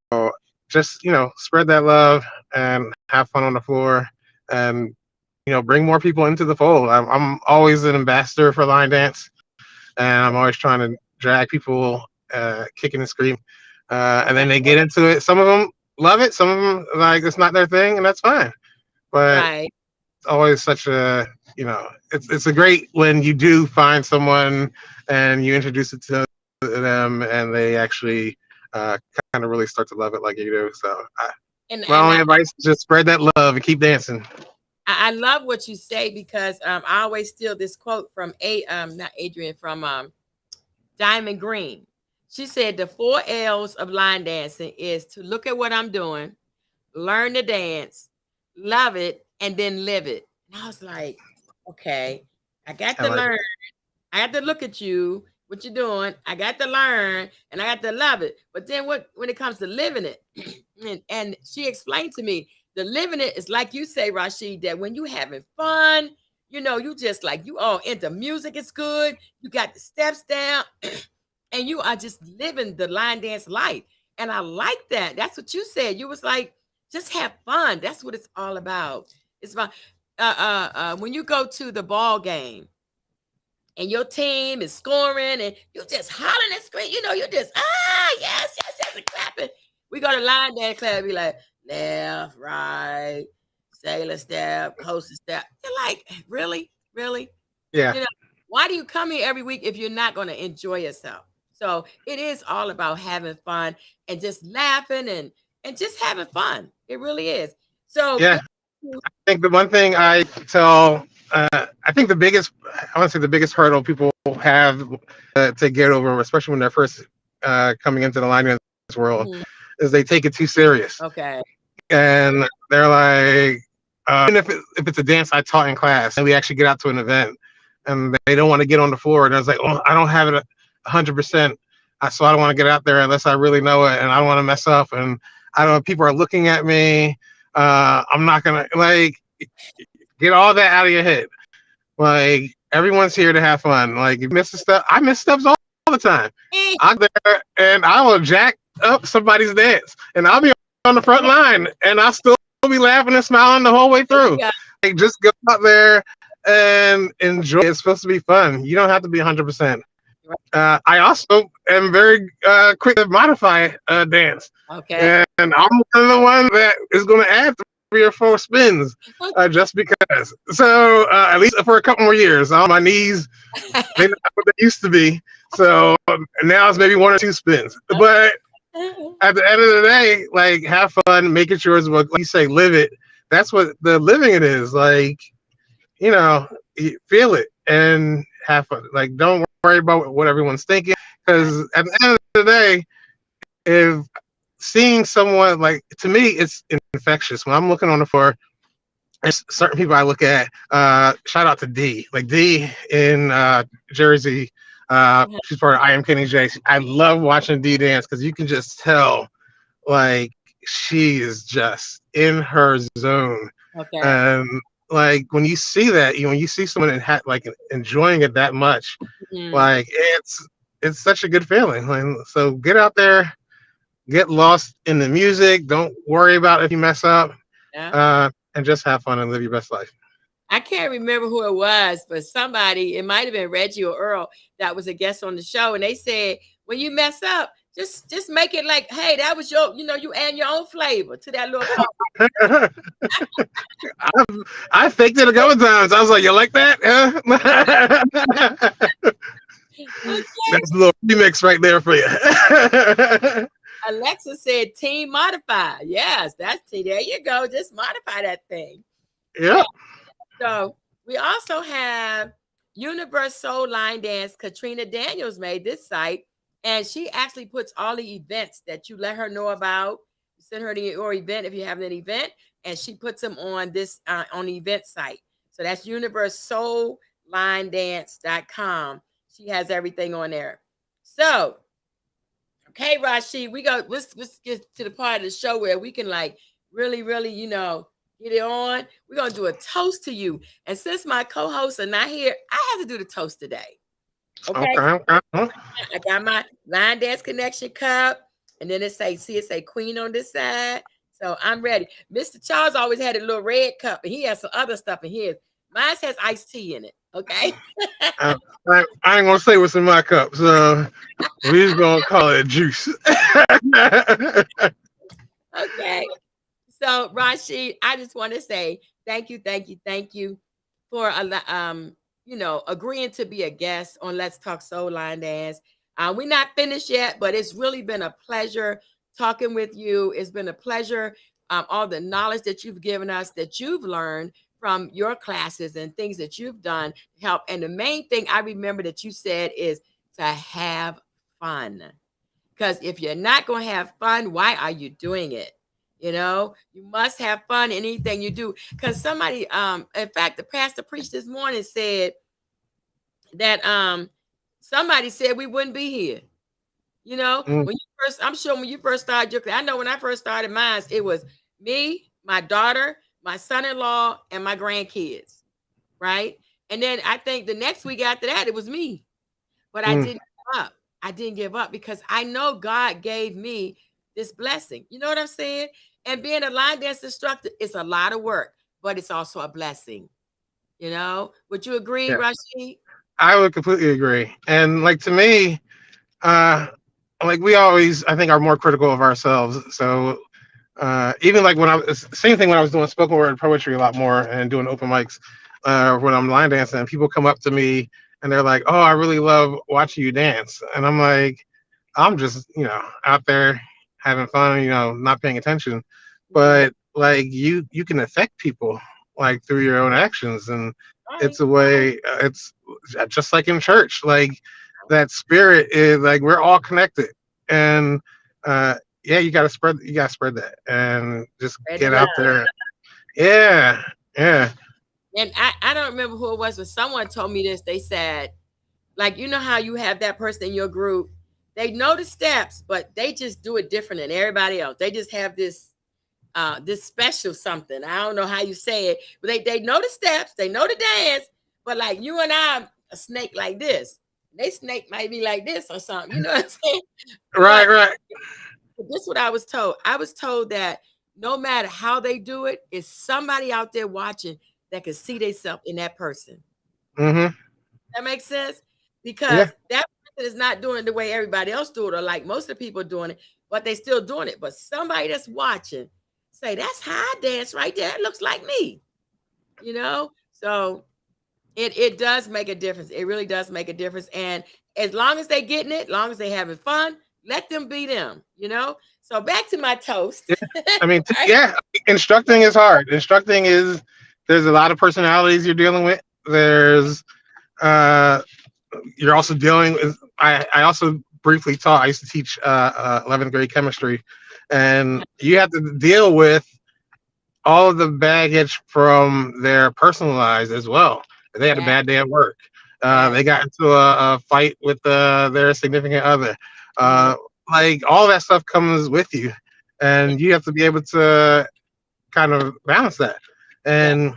Speaker 4: just spread that love and have fun on the floor, and bring more people into the fold. I'm always an ambassador for line dance, and I'm always trying to drag people kicking and screaming, and then they get into it. Some of them love it, some of them like it's not their thing, and that's fine. But
Speaker 3: Right.
Speaker 4: it's always such a it's a great when you do find someone and you introduce it to them and they actually kind of really start to love it like you do. So
Speaker 3: And
Speaker 4: my only
Speaker 3: I,
Speaker 4: advice is just spread that love and keep dancing.
Speaker 3: I love what you say because I always steal this quote from not Adrian, from Diamond Green. She said the 4 L's of line dancing is to look at what I'm doing, learn to dance, love it, and then live it. And I was like, okay, I got to learn. I got to look at you, what you're doing. I got to learn, and I got to love it. But then when it comes to living it, and she explained to me, the living it is like you say, Rashid, that when you having fun, you just like, you all into music, it's good. You got the steps down, and you are just living the line dance life. And I like that. That's what you said. You was like, just have fun. That's what it's all about. It's about when you go to the ball game and your team is scoring and you just hollering and screaming, you just yes, and clapping. We go to line dance class, be like left, right, sailor step, coaster step. You're like, really?
Speaker 4: Yeah.
Speaker 3: Why do you come here every week if you're not going to enjoy yourself? So it is all about having fun and just laughing and just having fun. It really is. So
Speaker 4: Yeah. I think the one thing I tell, I think I want to say the biggest hurdle people have to get over, especially when they're first coming into the line dance world, is they take it too serious.
Speaker 3: Okay.
Speaker 4: And they're like, even if it's a dance I taught in class, and we actually get out to an event, and they don't want to get on the floor, and I was like, oh, I don't have it 100%, so I don't want to get out there unless I really know it, and I don't want to mess up, and I don't know, people are looking at me. I'm not gonna get all that out of your head. Like everyone's here to have fun. Like you miss a step, I miss steps all the time. I'm there and I will jack up somebody's dance, and I'll be on the front line, and I'll still be laughing and smiling the whole way through.
Speaker 3: Yeah.
Speaker 4: Like just go out there and enjoy. It's supposed to be fun. You don't have to be 100%. I also am very quick to modify dance.
Speaker 3: Okay.
Speaker 4: And I'm one of the ones that is going to add 3 or 4 spins just because. So at least for a couple more years, my knees, they're not what they used to be. So now it's maybe 1 or 2 spins. But at the end of the day, like have fun, make it yours. Like you say, live it. That's what the living it is. Like, feel it and have fun. Like don't worry about what everyone's thinking, because at the end of the day, if seeing someone like, to me, it's infectious. When I'm looking on the floor, there's certain people I look at. Shout out to D, like D in Jersey. She's part of I Am Kenny J. I love watching D dance because you can just tell, like, she is just in her zone.
Speaker 3: Okay.
Speaker 4: And like when you see that, when you see someone like enjoying it that much, like it's such a good feeling. Like, so get out there, get lost in the music. Don't worry about if you mess up, and just have fun and live your best life.
Speaker 3: I can't remember who it was, but somebody, it might have been Reggie or Earl, that was a guest on the show, and they said when you mess up, just make it like, hey, that was your, you add your own flavor to that little part.
Speaker 4: I faked it a couple times. I was like, you like that?
Speaker 3: Okay.
Speaker 4: That's a little remix right there for you.
Speaker 3: Alexa said team modify. Yes, there you go. Just modify that thing.
Speaker 4: Yeah.
Speaker 3: So we also have Universe Soul Line Dance. Katrina Daniels made this site, and she actually puts all the events that you let her know about. You send her to your event if you have an event, and she puts them on this on the event site. So that's universesoullinedance.com. She has everything on there. So, okay, Rashid, let's get to the part of the show where we can like really, get it on. We're gonna do a toast to you. And since my co-hosts are not here, I have to do the toast today. Okay. I got my Line Dance Connection cup, and then it say Queen on this side. So I'm ready. Mr. Charles always had a little red cup, and he has some other stuff in his. Mine has iced tea in it. Okay.
Speaker 4: I ain't gonna say what's in my cup, so we're just gonna call it juice.
Speaker 3: Okay. So Rashid, I just want to say thank you for agreeing to be a guest on Let's Talk Soul Line Dance. We're not finished yet, but it's really been a pleasure talking with you. It's been a pleasure. All the knowledge that you've given us, that you've learned from your classes and things that you've done to help. And the main thing I remember that you said is to have fun. Because if you're not going to have fun, why are you doing it? You must have fun in anything you do. Because somebody, in fact, the pastor preached this morning said that somebody said we wouldn't be here. When you first, I'm sure when you first started your class, I know when I first started mine, it was me, my daughter, my son-in-law, and my grandkids, right? And then I think the next week after that, it was me. But I didn't give up. I didn't give up because I know God gave me this blessing. You know what I'm saying? And being a line dance instructor is a lot of work, but it's also a blessing. Would you agree, Rashid?
Speaker 4: I would completely agree. And like to me, like we always, I think, are more critical of ourselves. So even like same thing when I was doing spoken word poetry a lot more and doing open mics, when I'm line dancing, and people come up to me and they're like, "Oh, I really love watching you dance," and I'm like, I'm just out there having fun, not paying attention. But like you can affect people like through your own actions, and it's a way. It's just like in church, like that spirit is like we're all connected, and you gotta spread that, and just get out there. Yeah.
Speaker 3: And I don't remember who it was, but someone told me this. They said, like, how you have that person in your group, they know the steps, but they just do it different than everybody else. They just have this special something. I don't know how you say it, but they know the steps, they know the dance, but like you and I, a snake like this, they snake might be like this or something. You know what I'm saying?
Speaker 4: Right.
Speaker 3: This is what I was told. I was told that no matter how they do it, it's somebody out there watching that can see themselves in that person.
Speaker 4: Mm-hmm.
Speaker 3: That makes sense? Because that person is not doing it the way everybody else do it, or like most of the people doing it, but they still doing it. But somebody that's watching say, that's how I dance right there. It looks like me. So it does make a difference. It really does make a difference. And as long as they getting it, as long as they having fun, let them be them, So back to my toast.
Speaker 4: I mean, instructing is hard. There's a lot of personalities you're dealing with. There's, you're also dealing with, I also briefly taught, I used to teach 11th grade chemistry. and you have to deal with all of the baggage from their personal lives as well. They had a
Speaker 3: Yeah.
Speaker 4: bad day at work.
Speaker 3: Yeah.
Speaker 4: They got into a fight with their significant other.
Speaker 3: Mhm.
Speaker 4: Uh, like all that stuff comes with you,
Speaker 3: Yeah.
Speaker 4: and you have to be able to kind of balance that.
Speaker 3: Yeah.
Speaker 4: And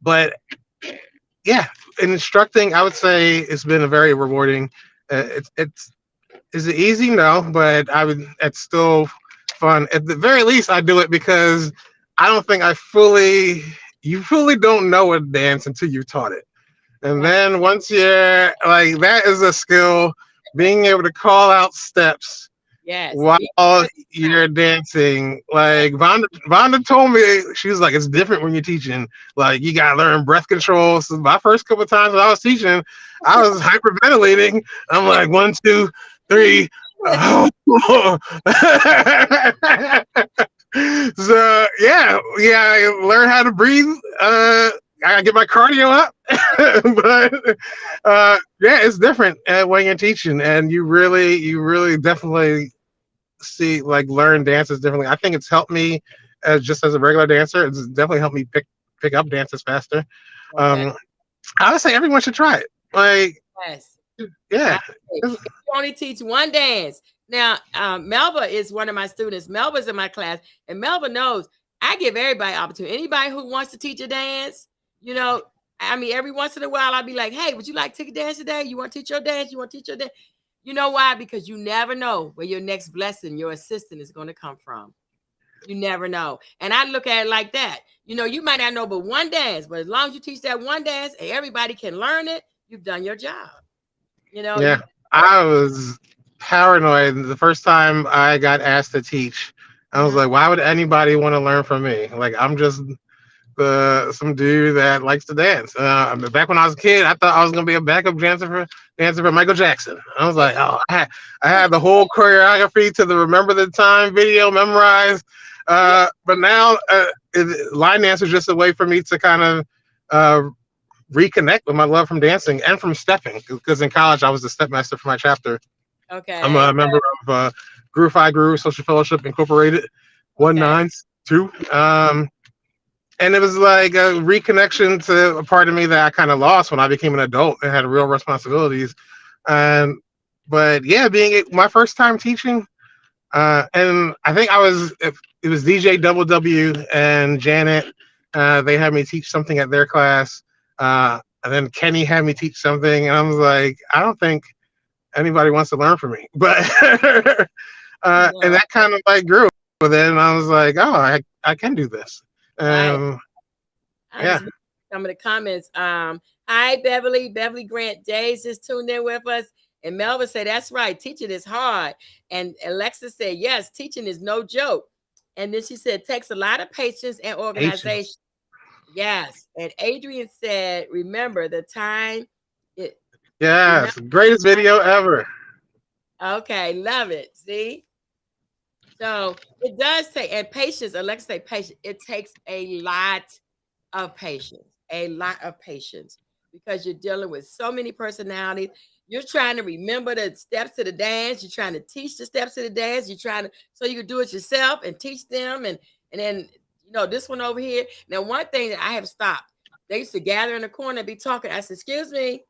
Speaker 4: but yeah, in instructing, I would say it's been a very rewarding. It's is it easy? No, but I would. It's still fun. At the very least, I do it because I don't think I fully. You fully don't know a dance until you taught it, and
Speaker 3: Right.
Speaker 4: then once you're like that is a skill. Being able to call out steps
Speaker 3: Yes.
Speaker 4: while
Speaker 3: Every time.
Speaker 4: you're dancing.
Speaker 3: Yeah.
Speaker 4: Like Vonda told me, she was like, it's different when you're teaching. Like you gotta learn breath control. So my first couple of times when I was teaching, I was hyperventilating. I'm like 1, 2, 3. Oh. So yeah, I learn how to breathe. I gotta get my cardio up, but yeah, it's different when you're teaching, and you really definitely see like learn dances differently. I think it's helped me as just as a regular dancer. It's definitely helped me pick up dances faster.
Speaker 3: Okay.
Speaker 4: Um, I would say everyone should try it. Like,
Speaker 3: Yes. I
Speaker 4: yeah,
Speaker 3: if you only teach one dance. Now, Melba is one of my students. Melba's in my class, and Melba knows I give everybody opportunity. Anybody who wants to teach a dance, you know, I mean, every once in a while, I'll be like, "Hey, would you like to take a dance today? You want to teach your dance? You want to teach your dance?" You know why? Because you never know where your next blessing, your assistant, is going to come from. You never know. And I look at it like that. You know, you might not know but one dance, but as long as you teach that one dance and everybody can learn it, you've done your job. You know,
Speaker 4: yeah.
Speaker 3: you
Speaker 4: I was paranoid the first time I got asked to teach. I was
Speaker 3: Mhm.
Speaker 4: like, why would anybody want to learn from me? Like, I'm just some dude that likes to dance. Back when I was a kid, I thought I was gonna be a backup dancer for Michael Jackson. I was like, oh, I had the whole choreography to the Remember the Time video memorized. But now line dance is just a way for me to kind of uh, reconnect with my love from dancing and from stepping. Because in college, I was the step master for my chapter. I'm
Speaker 3: Okay.
Speaker 4: a member of Groove Fi Groove Social Fellowship Incorporated,
Speaker 3: Okay.
Speaker 4: 192. And it was like a reconnection to a part of me that I kind of lost when I became an adult and had real responsibilities. And but yeah, being my first time teaching, and I think it was DJ Double W and Janet. They had me teach something at their class, and then Kenny had me teach something, and I was like, I don't think anybody wants to learn from me, but and
Speaker 3: No,
Speaker 4: that kind of like grew. But then I was like, oh, I can do this.
Speaker 3: right.
Speaker 4: Um,
Speaker 3: I
Speaker 4: yeah.
Speaker 3: just some of the comments. Hi Beverly. Beverly Grant Days just tuned in with us. And Melva said, that's right, teaching is hard. And Alexa said, yes, teaching is no joke. And then she said, takes a lot of patience and organization.
Speaker 4: Patience.
Speaker 3: Yes. And Adrian said, remember the time it remember
Speaker 4: Yes, greatest
Speaker 3: the time.
Speaker 4: video ever.
Speaker 3: Okay, love it. See? So it does take and patience, Alexa say patience. It takes a lot of patience because you're dealing with so many personalities. You're trying to remember the steps to the dance. You're trying to teach the steps to the dance. You're trying to so you can do it yourself and teach them. And then this one over here. Now, one thing that I have stopped. They used to gather in the corner and be talking. I said, excuse me.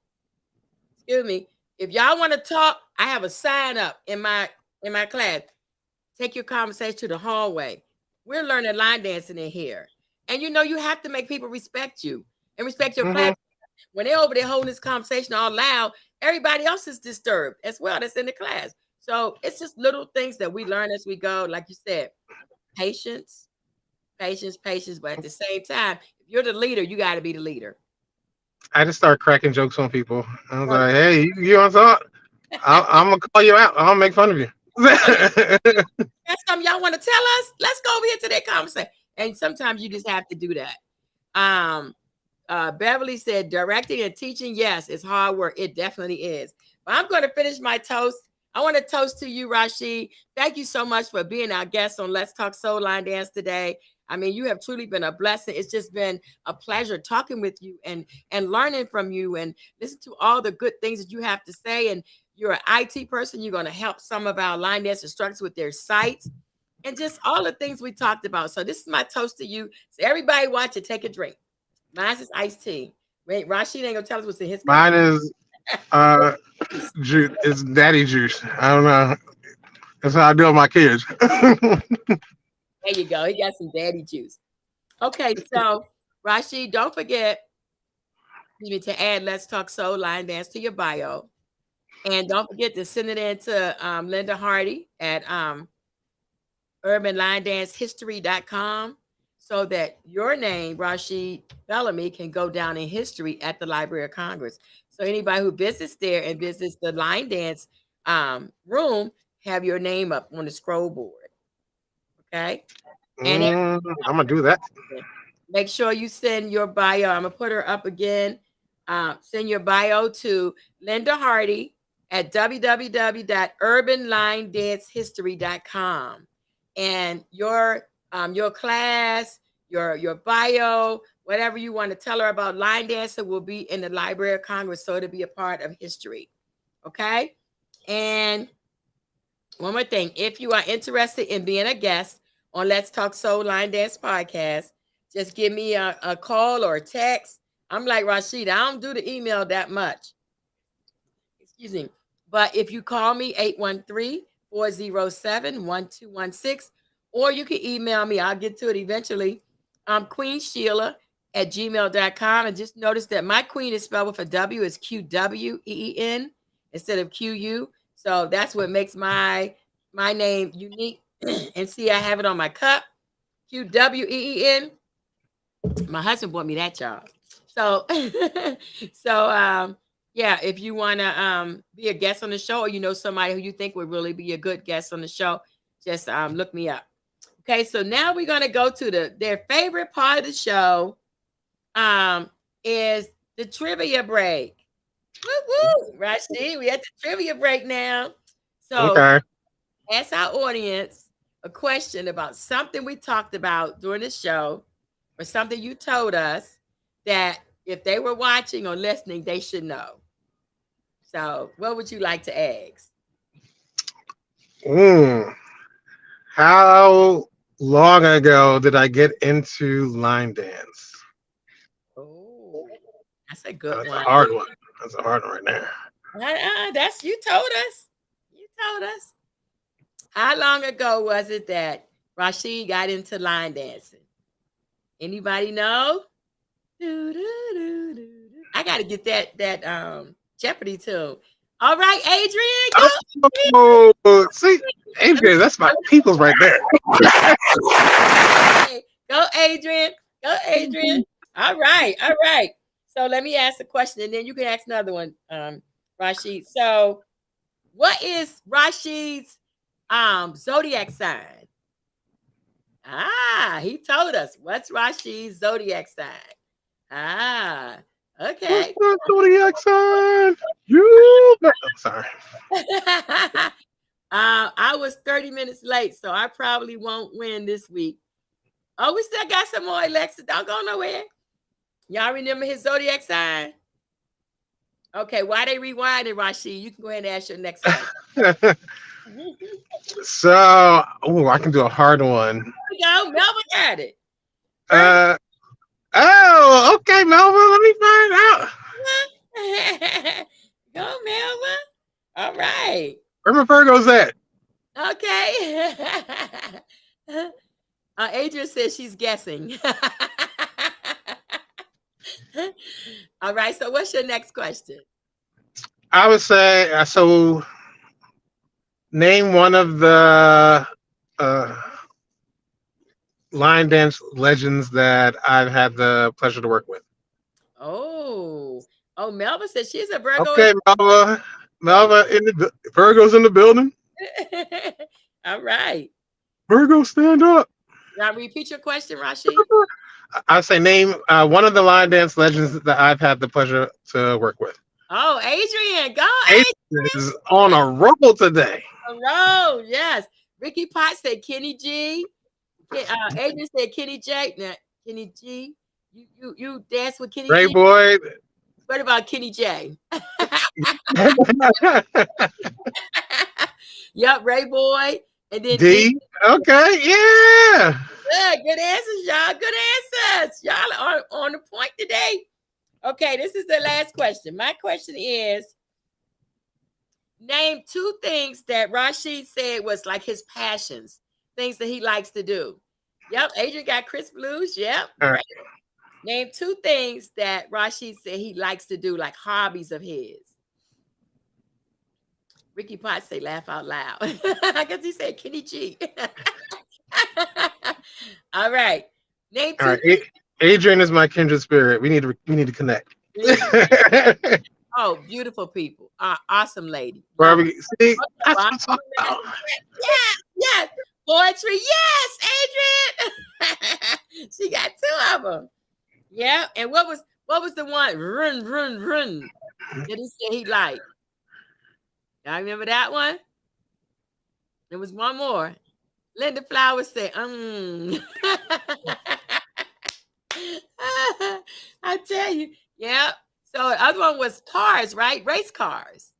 Speaker 3: If y'all want to talk, I have a sign up in my class. Take your conversation to the hallway. We're learning line dancing in here. And you have to make people respect you and respect your class.
Speaker 4: Hmm.
Speaker 3: When they're over there holding this conversation all loud, everybody else is disturbed as well that's in the class. So it's just little things that we learn as we go. Like you said, patience, patience, patience. But at the same time, if you're the leader, you got to be the leader.
Speaker 4: I just started cracking jokes on people. I was
Speaker 3: Okay.
Speaker 4: like, "Hey, you want to talk? I'm gonna call you out. I'll make fun of you."
Speaker 3: Oh, yeah. That's something y'all want to tell us? Let's go over here to that conversation. And sometimes you just have to do that. Um, Beverly said, directing and teaching, yes, it's hard work. It definitely is. But I'm going to finish my toast. I want to toast to you, Rashid. Thank you so much for being our guest on Let's Talk Soul Line Dance today. I mean, you have truly been a blessing. It's just been a pleasure talking with you and learning from you and listen to all the good things that you have to say. And you're an IT person. You're going to help some of our line dance instructors with their sites. and just all the things we talked about. So this is my toast to you. So everybody watch it, take a drink. Mine is iced tea. Wait, Rashid ain't gonna tell us what's in his cup.
Speaker 4: Mine is juice. It's daddy juice. I don't know. That's how I deal with my kids.
Speaker 3: There you go. He got some daddy juice. Okay, so Rashid, don't forget to add Let's Talk Soul Line Dance to your bio. And don't forget to send it in to Linda Hardy at urbanlinedancehistory.com so that your name, Rashid Bellamy, can go down in history at the Library of Congress. So anybody who visits there and visits the line dance room, have your name up on the scroll board. Okay? And
Speaker 4: I'm gonna do that.
Speaker 3: make sure you send your bio. I'm gonna put her up again. Send your bio to Linda Hardy at www.urbanlinedancehistory.com. And your class, your bio, whatever you want to tell her about line dancing will be in the Library of Congress, so to be a part of history. Okay? And one more thing, if you are interested in being a guest on Let's Talk Soul Line Dance podcast, just give me a call or a text. I'm like Rashid, I don't do the email that much. Excuse me. But if you call me 813-407-1216, or you can email me, I'll get to it eventually. Queen Sheila at gmail.com. And just notice that my queen is spelled with a W, is Queen instead of QU. So that's what makes my name unique. And see, I have it on my cup, Queen. My husband bought me that job. So, yeah, if you want to be a guest on the show, or you know somebody who you think would really be a good guest on the show, just look me up. Okay, so now we're going to go to their favorite part of the show, is the trivia break. Woo woo, Rashid, we at the trivia break now. So,
Speaker 4: Okay.
Speaker 3: ask our audience a question about something we talked about during the show, or something you told us that if they were watching or listening, they should know. So, what would you like to ask?
Speaker 4: How long ago did I get into line dance?
Speaker 3: Oh, that's a good
Speaker 4: That's
Speaker 3: one.
Speaker 4: a hard one. That's a hard one right there.
Speaker 3: That's you told us. You told us. How long ago was it that Rashid got into line dancing? Anybody know? I got to get that Jeopardy tune. All right, Adrian. Go.
Speaker 4: Oh, see, Adrian, that's my people's right there.
Speaker 3: Go, Adrian. Go, Adrian. All right. All right. So let me ask the question, and then you can ask another one, Rashid. So what is Rashid's zodiac sign? He told us. What's Rashid's zodiac sign? Okay.
Speaker 4: What's the zodiac sign? You. I'm sorry.
Speaker 3: I was 30 minutes late, so I probably won't win this week. Oh, we still got some more, Alexa. Don't go nowhere. Y'all remember his zodiac sign? Okay, why they rewinding, Rashid? You can go ahead and ask your next one.
Speaker 4: So, I can do a hard one.
Speaker 3: Here we go. Melvin got it.
Speaker 4: Okay, Melvin. Let me find out.
Speaker 3: Go, Melvin. All right.
Speaker 4: Where my Virgo's at?
Speaker 3: Okay. Adrian says she's guessing. All right. So, what's your next question?
Speaker 4: I would say so. Name one of the line dance legends that I've had the pleasure to work with.
Speaker 3: Oh, Melva says she's a Virgo.
Speaker 4: Okay, Melva, Virgo's in the building.
Speaker 3: All right.
Speaker 4: Virgo, stand up.
Speaker 3: Now repeat your question, Rashid.
Speaker 4: I say name one of the line dance legends that I've had the pleasure to work with.
Speaker 3: Oh, Adrian, go.
Speaker 4: Adrian is on a roll today.
Speaker 3: A roll, yes. Ricky Potts said Kenny G. Adrian said Kenny J. Now, Kenny G. You dance with Kenny
Speaker 4: Ray
Speaker 3: G?
Speaker 4: Boy.
Speaker 3: What about Kenny J? Yep, Ray Boy. And then D.
Speaker 4: D. Okay, yeah.
Speaker 3: Good answers, y'all. Good answers. Y'all are on the point today. Okay, this is the last question. My question is, name 2 things that Rashid said was like his passions, things that he likes to do. Yep, Adrian got Chris Blues. Yep.
Speaker 4: All right.
Speaker 3: Right. Name 2 things that Rashid said he likes to do, like hobbies of his. Ricky Potts say laugh out loud. I guess he said Kenny G. All right. Name 2.
Speaker 4: All right. Adrian is my kindred spirit. We need to connect.
Speaker 3: Oh, beautiful people. Awesome lady.
Speaker 4: Barbie, see,
Speaker 3: Love
Speaker 4: that's what I'm talking about.
Speaker 3: Yes. Poetry. Yes, Adrian. She got 2 of them. Yeah. And what was the one? Run, run, run. That he said he liked. Y'all remember that one? There was one more. Linda Flowers said, I tell you, yeah. So the other one was cars, right? Race cars.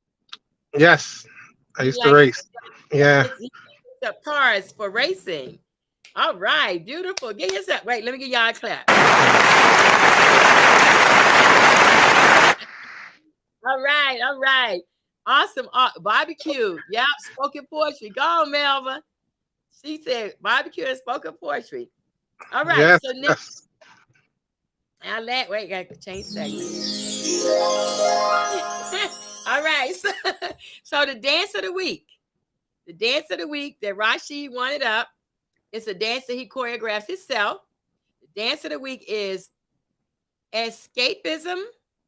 Speaker 4: Yes, I used to race. Yeah.
Speaker 3: The cars for racing. All right, beautiful. Give yourself. Wait, let me give y'all a clap. All right. Awesome. Barbecue. Yep, spoken poetry. Go on, Melva. She said barbecue and spoken poetry. All right.
Speaker 4: Yes.
Speaker 3: So next, wait, I got to change segment. All right. So the dance of the week. The dance of the week that Rashid wanted up. It's a dance that he choreographed himself. The dance of the week is Escapism,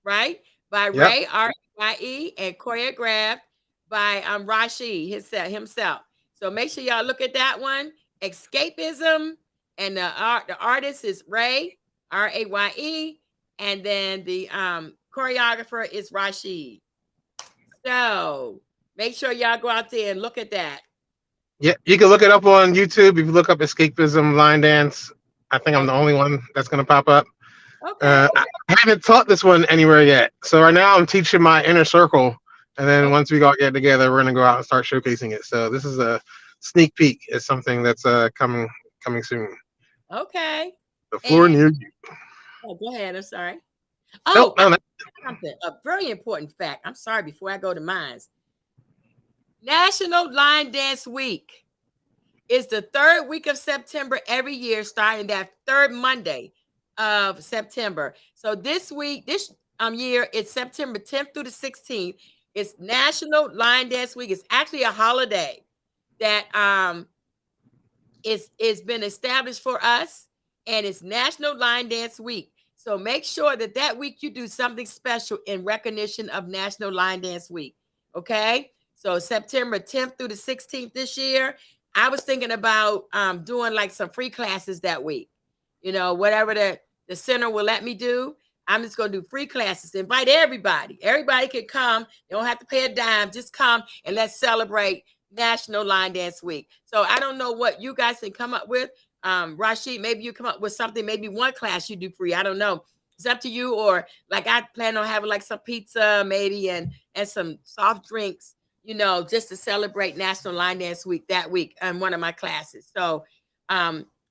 Speaker 3: right? By Ray, R-A-Y-E, and choreographed by Rashid himself. So make sure y'all look at that one. Escapism, and the artist is Ray, R-A-Y-E, and then the choreographer is Rashid. So make sure y'all go out there and look at that.
Speaker 4: Yeah, you can look it up on YouTube. If you look up Escapism Line Dance, I think I'm the only one that's going to pop up.
Speaker 3: Okay.
Speaker 4: I haven't taught this one anywhere yet. So right now I'm teaching my inner circle. And then once we all get together, we're going to go out and start showcasing it. So this is a sneak peek. It's something that's coming soon.
Speaker 3: Okay.
Speaker 4: The floor near you.
Speaker 3: Oh, go ahead. I'm sorry. Oh,
Speaker 4: no.
Speaker 3: Something. A very important fact. I'm sorry, before I go to mine. National Line Dance Week is the 3rd week of September every year, starting that 3rd Monday of September. So this week, this year, it's September 10th through the 16th. It's National Line Dance Week. It's actually a holiday that is been established for us, and it's National Line Dance Week. So make sure that week you do something special in recognition of National Line Dance Week. Okay? So September 10th through the 16th this year. I was thinking about doing like some free classes that week. You know, whatever the center will let me do. I'm just going to do free classes. Invite everybody. Everybody can come. You don't have to pay a dime. Just come and let's celebrate National Line Dance Week. So I don't know what you guys can come up with. Rashid, maybe you come up with something, maybe one class you do free. I don't know. It's up to you. Or like I plan on having like some pizza maybe and some soft drinks, you know, just to celebrate National Line Dance Week that week in one of my classes. So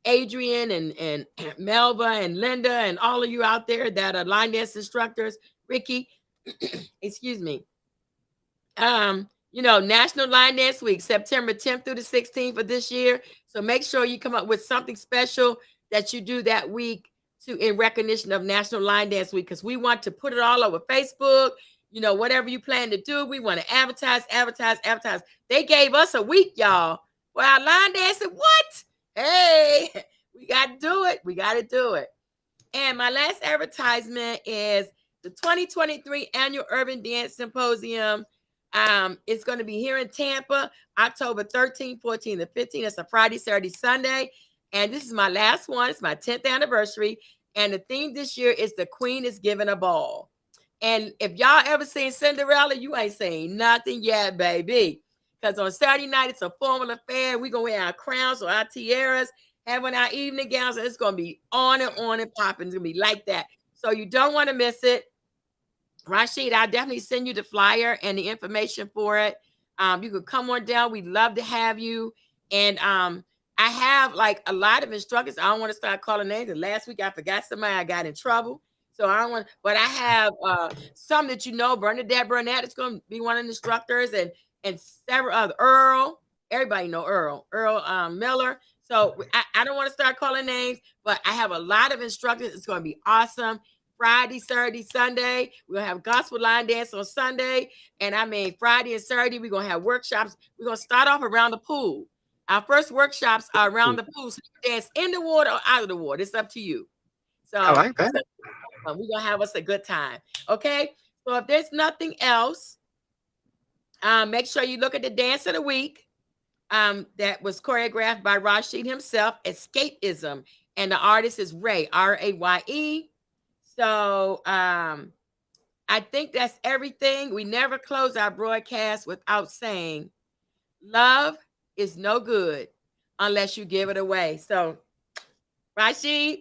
Speaker 3: Adrian and Melva and Linda and all of you out there that are line dance instructors, Ricky, excuse me. You know, National Line Dance Week, September 10th through the 16th of this year. So make sure you come up with something special that you do that week in recognition of National Line Dance Week, because we want to put it all over Facebook. You know, whatever you plan to do, we want to advertise. They gave us a week, y'all, for our line dancing. What? Hey, we got to do it. We got to do it. And my last advertisement is the 2023 Annual Urban Dance Symposium. It's going to be here in Tampa, October 13th, 14th, and 15th. It's a Friday, Saturday, Sunday. And this is my last one. It's my 10th anniversary. And the theme this year is The Queen is Giving a Ball. And if y'all ever seen Cinderella, you ain't seen nothing yet, baby. Because on Saturday night, it's a formal affair. We're going to wear our crowns or our tiaras, having our evening gowns. And it's going to be on and popping. It's going to be like that. So you don't want to miss it. Rashid, I'll definitely send you the flyer and the information for it. You could come on down. We'd love to have you. And I have like a lot of instructors. I don't want to start calling names. And last week I forgot somebody, I got in trouble. So I don't want, but I have some that you know. Bernadette Burnett is going to be one of the instructors, and several other Earl. Everybody know Earl Miller. So I don't want to start calling names, but I have a lot of instructors. It's going to be awesome. Friday, Saturday, Sunday. We're going to have gospel line dance on Sunday. And I mean, Friday and Saturday, we're going to have workshops. We're going to start off around the pool. Our first workshops are around the pool. So you dance in the water or out of the water. It's up to you. So
Speaker 4: I like that.
Speaker 3: we're going to have us a good time. Okay. So if there's nothing else, make sure you look at the dance of the week. That was choreographed by Rashid himself, Escapism. And the artist is Ray, R-A-Y-E. So I think that's everything. We never close our broadcast without saying, love is no good unless you give it away. So, Rashid,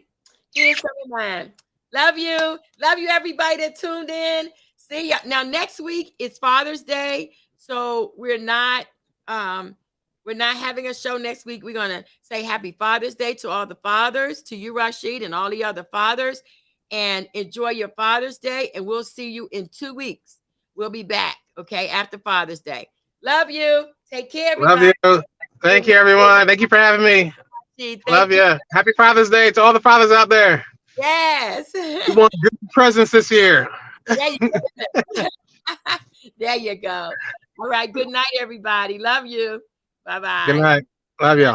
Speaker 3: here's some of mine. Love you. Love you, everybody that tuned in. See ya. Now, next week is Father's Day. So we're not having a show next week. We're gonna say Happy Father's Day to all the fathers, to you, Rashid, and all the other fathers. And enjoy your Father's Day. And we'll see you in 2 weeks. We'll be back, okay, after Father's Day. Love you. Take care, everybody.
Speaker 4: Love you. Thank you, everyone. Thank you for having me. Love you. Happy Father's Day to all the fathers out there.
Speaker 3: Yes.
Speaker 4: We want good presents this year.
Speaker 3: There you go. There you go. All right. Good night, everybody. Love you. Bye-bye.
Speaker 4: Good night. Love y'all.